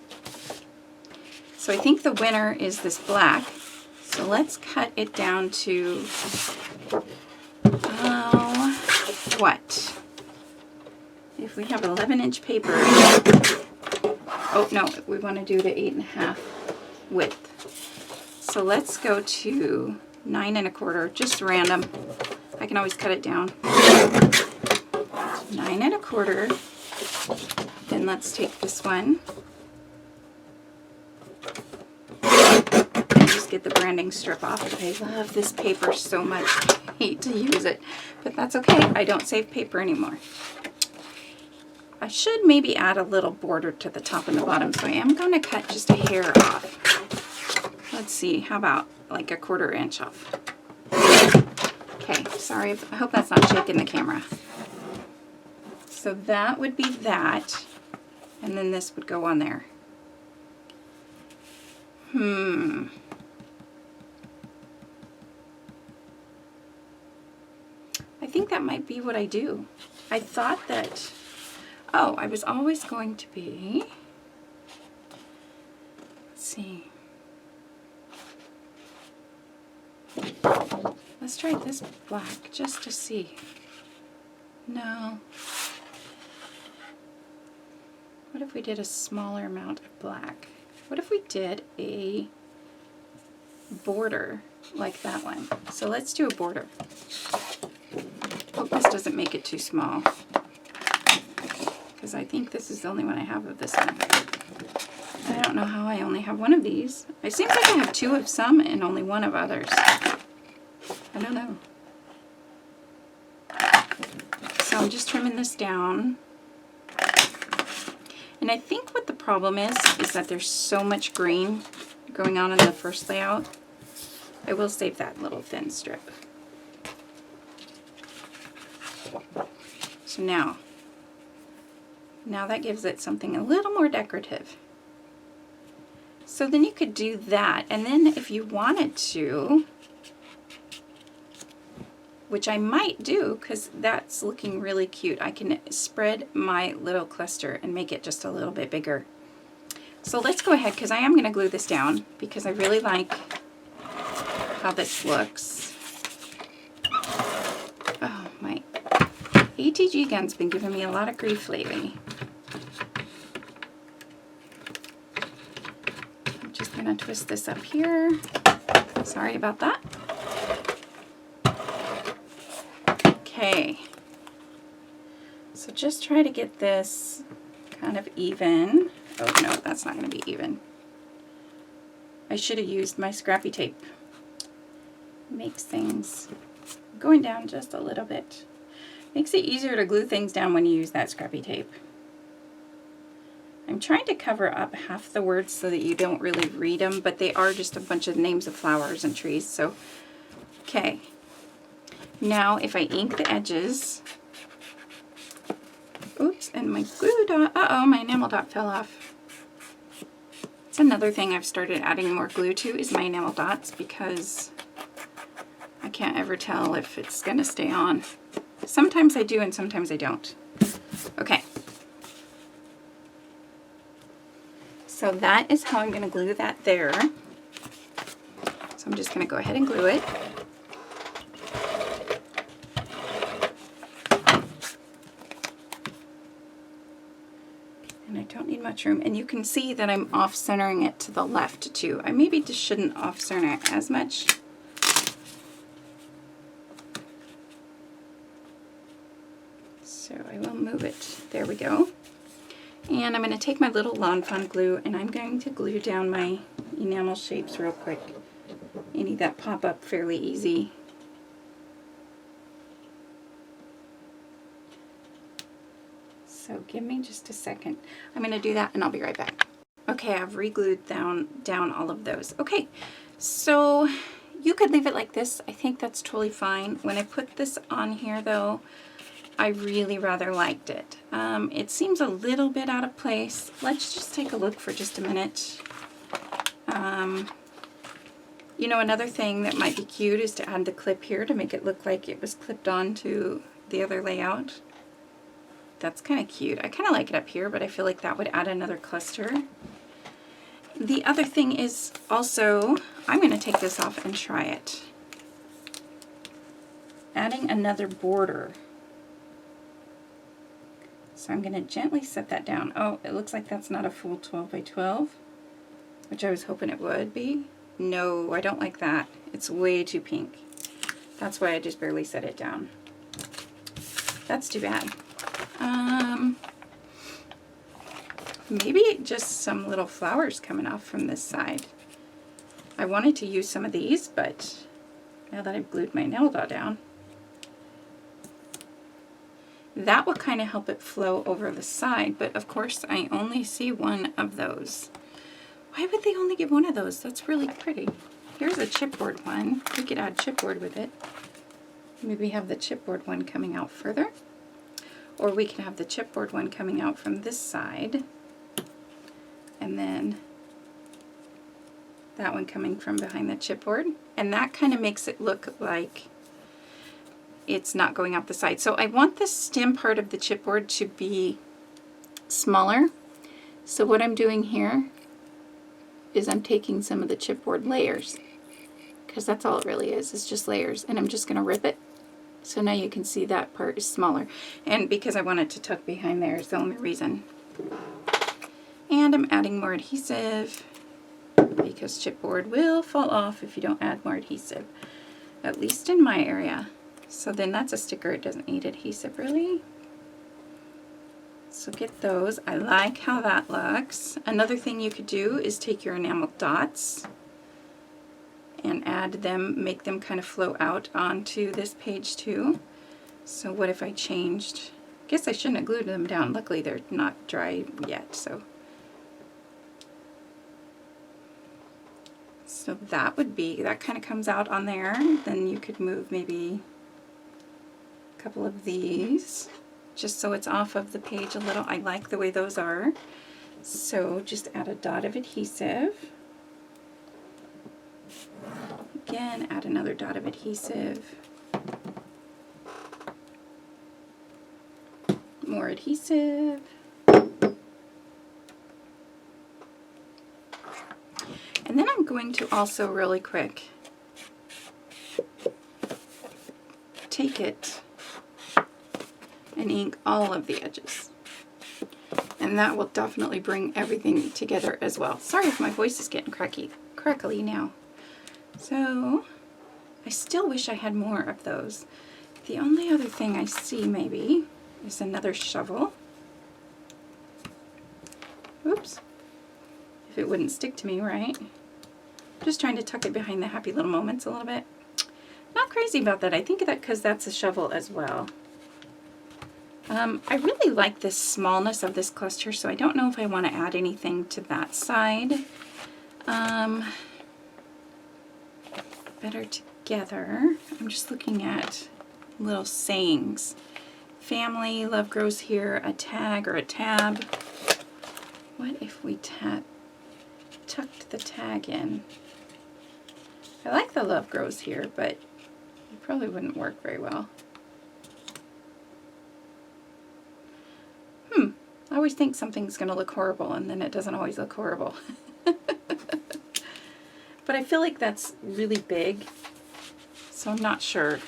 So I think the winner is this black. So let's cut it down to, what? If we have 11-inch paper, oh no, we want to do the 8.5 width. So let's go to 9 1/4, just random. I can always cut it down. 9 1/4. Then let's take this one. And just get the branding strip off. I love this paper so much. I hate to use it, but that's okay. I don't save paper anymore. I should maybe add a little border to the top and the bottom, so I am going to cut just a hair off. Let's see, how about like 1/4 inch off? Okay, sorry, I hope that's not shaking the camera. So that would be that, and then this would go on there. I think that might be what I do. I thought that, oh, I was always going to be, let's see. Let's try this black just to see. No. What if we did a smaller amount of black? What if we did a border like that one? So let's do a border. Hope this doesn't make it too small, because I think this is the only one I have of this one. I don't know how I only have one of these. It seems like I have two of some and only one of others. I don't know. So I'm just trimming this down. And I think what the problem is that there's so much green going on in the first layout. I will save that little thin strip. So now that gives it something a little more decorative. So then you could do that, and then if you wanted to, which I might do because that's looking really cute, I can spread my little cluster and make it just a little bit bigger. So let's go ahead, because I am going to glue this down because I really like how this looks. Oh, my ATG gun's been giving me a lot of grief lately. I'm just going to twist this up here. Sorry about that. Okay, so just try to get this kind of even. Oh no, that's not going to be even. I should have used my scrappy tape. Makes things going down just a little bit. Makes it easier to glue things down when you use that scrappy tape. I'm trying to cover up half the words so that you don't really read them, but they are just a bunch of names of flowers and trees. So, okay. Now, if I ink the edges, oops, and my glue dot, uh-oh, my enamel dot fell off. It's another thing I've started adding more glue to is my enamel dots, because I can't ever tell if it's going to stay on. Sometimes I do and sometimes I don't. Okay. So that is how I'm going to glue that there. So I'm just going to go ahead and glue it. And I don't need much room. And you can see that I'm off-centering it to the left too. I maybe just shouldn't off-center it as much. So I will move it. There we go. And I'm going to take my little Lawn Fawn glue and I'm going to glue down my enamel shapes real quick. Any that pop up fairly easy. So give me just a second. I'm going to do that and I'll be right back. Okay, I've re-glued down all of those. Okay, so you could leave it like this. I think that's totally fine. When I put this on here though, I really rather liked it. It seems a little bit out of place. Let's just take a look for just a minute. You know, another thing that might be cute is to add the clip here to make it look like it was clipped on to the other layout. That's kind of cute. I kind of like it up here, but I feel like that would add another cluster. The other thing is also, I'm going to take this off and try it. Adding another border. So I'm going to gently set that down. Oh, it looks like that's not a full 12 by 12, which I was hoping it would be. No, I don't like that. It's way too pink. That's why I just barely set it down. That's too bad. Maybe just some little flowers coming off from this side. I wanted to use some of these, but now that I've glued my nail dot down, that will kind of help it flow over the side, but of course I only see one of those. Why would they only give one of those? That's really pretty. Here's a chipboard one. We could add chipboard with it. maybe have the chipboard one coming out further, or we can have the chipboard one coming out from this side, and then that one coming from behind the chipboard, and that kind of makes it look like it's not going out the side. So I want the stem part of the chipboard to be smaller. So what I'm doing here is I'm taking some of the chipboard layers, because that's all it really is, it's just layers, and I'm just going to rip it. So now you can see that part is smaller, and because I want it to tuck behind there is the only reason. And I'm adding more adhesive, because chipboard will fall off if you don't add more adhesive, at least in my area. So then that's a sticker, it doesn't need adhesive really. So get those. I like how that looks. Another thing you could do is take your enamel dots and add them, make them kind of flow out onto this page too. So what if I changed, I guess I shouldn't have glued them down. Luckily they're not dry yet, so that would be, that kind of comes out on there. Then you could move maybe a couple of these just so it's off of the page a little. I like the way those are. So just add a dot of adhesive. Again, add another dot of adhesive. More adhesive. And then I'm going to also really quick take it and ink all of the edges. And that will definitely bring everything together as well. Sorry if my voice is getting crackly now. So I still wish I had more of those. The only other thing I see maybe is another shovel. Oops. If it wouldn't stick to me, right? Just trying to tuck it behind the happy little moments a little bit. Not crazy about that. I think that because that's a shovel as well. I really like this smallness of this cluster, so I don't know if I want to add anything to that side. Better together. I'm just looking at little sayings. Family, love grows here, a tag or a tab. What if we tucked the tag in? I like the love grows here, but it probably wouldn't work very well. I always think something's going to look horrible, and then it doesn't always look horrible. But I feel like that's really big, so I'm not sure.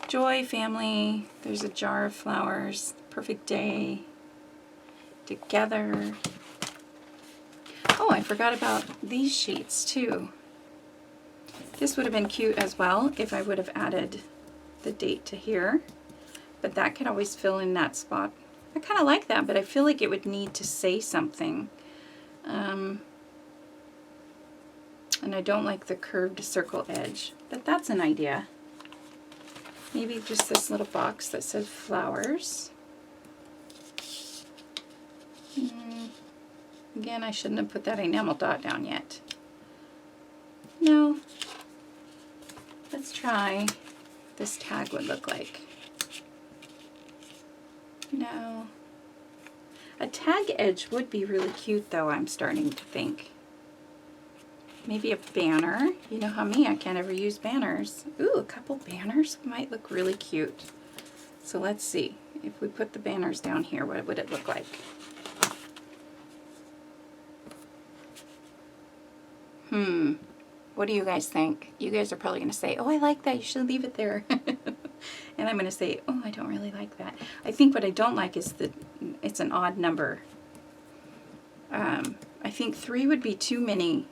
Joy, family, there's a jar of flowers, perfect day, together. Oh, I forgot about these sheets too. This would have been cute as well if I would have added the date to here, but that could always fill in that spot. I kind of like that, but I feel like it would need to say something. And I don't like the curved circle edge, but that's an idea. Maybe just this little box that says flowers. Again, I shouldn't have put that enamel dot down yet. No. Let's try what this tag would look like. No. A tag edge would be really cute though, I'm starting to think. Maybe a banner. You know how me, I can't ever use banners. Ooh, a couple banners might look really cute. So let's see. If we put the banners down here, what would it look like? What do you guys think? You guys are probably going to say, oh, I like that. You should leave it there. And I'm going to say, oh, I don't really like that. I think what I don't like is that it's an odd number. I think 3 would be too many.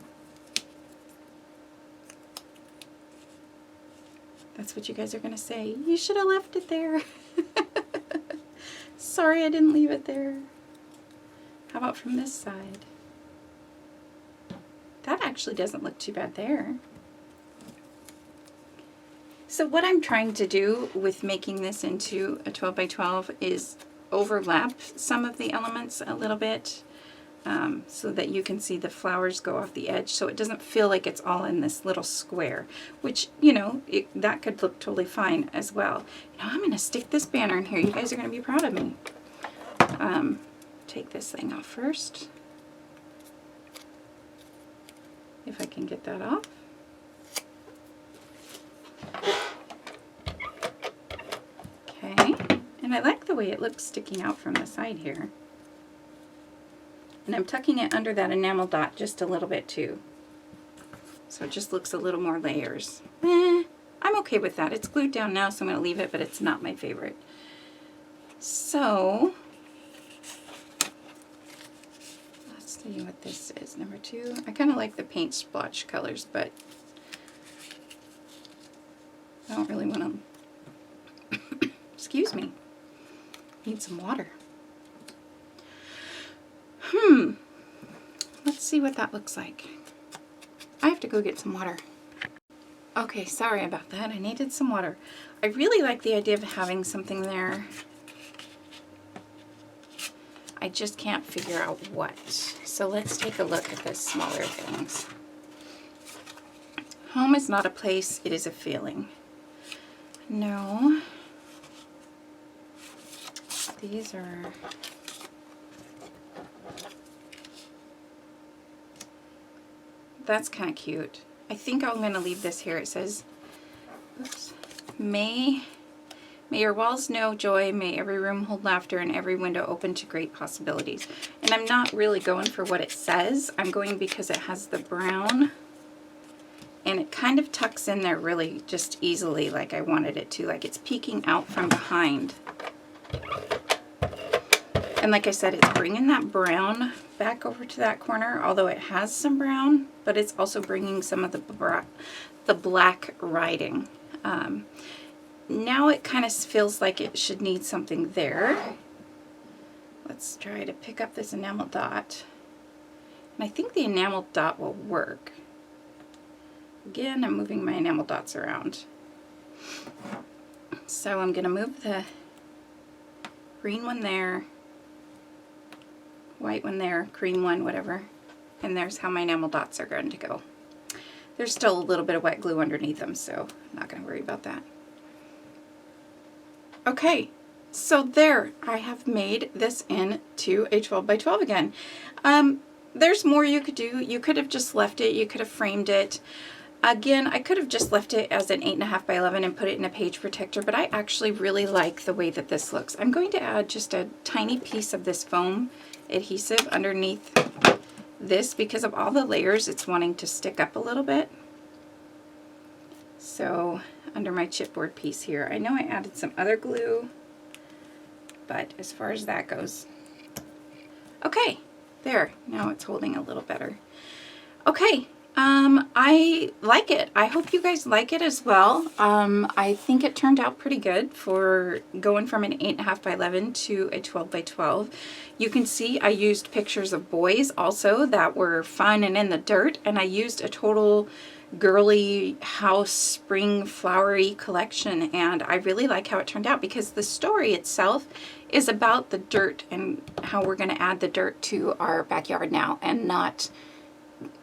That's what you guys are going to say. You should have left it there. Sorry I didn't leave it there. How about from this side? That actually doesn't look too bad there. So what I'm trying to do with making this into a 12 by 12 is overlap some of the elements a little bit. so that you can see the flowers go off the edge, so it doesn't feel like it's all in this little square, which, you know, that could look totally fine as well. Now I'm going to stick this banner in here. You guys are going to be proud of me. Take this thing off first, if I can get that off. Okay, and I like the way it looks sticking out from the side here. And I'm tucking it under that enamel dot just a little bit too. So it just looks a little more layers. I'm okay with that. It's glued down now, so I'm going to leave it, but it's not my favorite. So, let's see what this is. Number 2. I kind of like the paint splotch colors, but I don't really want to... Excuse me. Need some water. Let's see what that looks like. I have to go get some water. Okay, sorry about that. I needed some water. I really like the idea of having something there. I just can't figure out what. So let's take a look at the smaller things. Home is not a place, it is a feeling. No. These are... That's kind of cute. I think I'm going to leave this here. It says, oops, May your walls know joy, may every room hold laughter, and every window open to great possibilities. And I'm not really going for what it says. I'm going because it has the brown, and it kind of tucks in there really just easily like I wanted it to, like it's peeking out from behind. And like I said, it's bringing that brown back over to that corner, although it has some brown, but it's also bringing some of the black writing. Now it kind of feels like it should need something there. Let's try to pick up this enamel dot. And I think the enamel dot will work. Again, I'm moving my enamel dots around. So I'm going to move the green one there, white one there, cream one, whatever. And there's how my enamel dots are going to go. There's still a little bit of wet glue underneath them, so I'm not going to worry about that. Okay, so there, I have made this into a 12 by 12 again. There's more you could do. You could have just left it. You could have framed it. Again, I could have just left it as an 8.5 by 11 and put it in a page protector, but I actually really like the way that this looks. I'm going to add just a tiny piece of this foam adhesive underneath this because of all the layers it's wanting to stick up a little bit. So under my chipboard piece here, I know I added some other glue, but as far as that goes, okay, there, now it's holding a little better. Okay, I like it. I hope you guys like it as well. I think it turned out pretty good for going from an 8.5 by 11 to a 12 by 12. You can see I used pictures of boys also that were fun and in the dirt, and I used a total girly house spring flowery collection, and I really like how it turned out because the story itself is about the dirt and how we're going to add the dirt to our backyard now, and not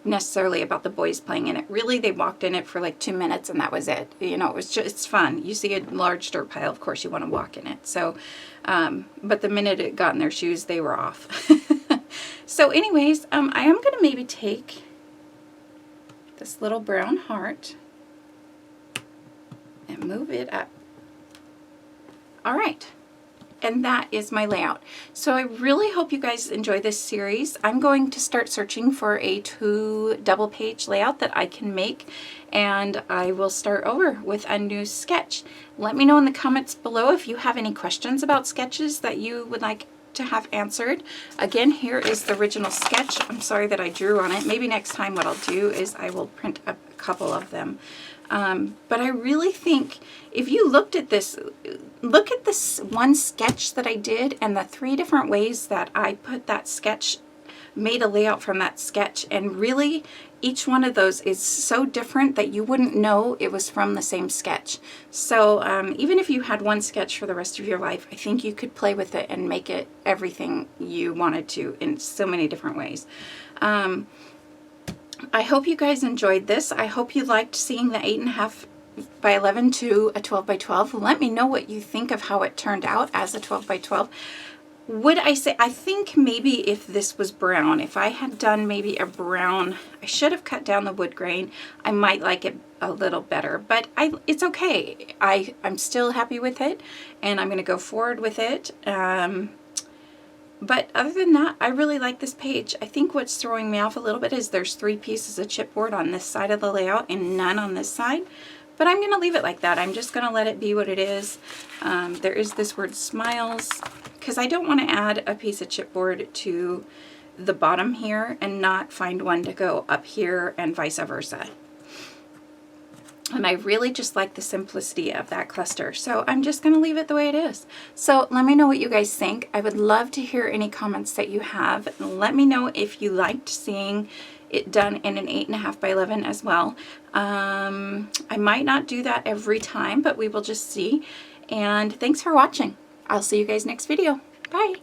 necessarily about the boys playing in it. Really, they walked in it for like 2 minutes and that was it. You know, it was just, it's fun. You see a large dirt pile, of course you want to walk in it. So, but the minute it got in their shoes, they were off. So anyways, I am going to maybe take this little brown heart and move it up. All right. And that is my layout. So I really hope you guys enjoy this series. I'm going to start searching for a 2 double page layout that I can make, and I will start over with a new sketch. Let me know in the comments below if you have any questions about sketches that you would like to have answered. Again, here is the original sketch. I'm sorry that I drew on it. Maybe next time what I'll do is I will print up a couple of them. But I really think if you looked at this, look at this one sketch that I did and the 3 different ways that I put that sketch made a layout from that sketch, and really each one of those is so different that you wouldn't know it was from the same sketch. So even if you had one sketch for the rest of your life, I think you could play with it and make it everything you wanted to in so many different ways. I hope you guys enjoyed this. I hope you liked seeing the 8.5 by 11 to a 12 by 12. Let me know what you think of how it turned out as a 12 by 12. Would I say, I think maybe if this was brown, if I had done maybe a brown, I should have cut down the wood grain. I might like it a little better, but it's okay. I'm still happy with it, and I'm going to go forward with it. But other than that, I really like this page. I think what's throwing me off a little bit is there's 3 pieces of chipboard on this side of the layout and none on this side. But I'm going to leave it like that. I'm just going to let it be what it is. There is this word smiles, because I don't want to add a piece of chipboard to the bottom here and not find one to go up here and vice versa. And I really just like the simplicity of that cluster. So I'm just going to leave it the way it is. So let me know what you guys think. I would love to hear any comments that you have. Let me know if you liked seeing it done in an 8.5 by 11 as well. I might not do that every time, but we will just see. And thanks for watching. I'll see you guys next video. Bye.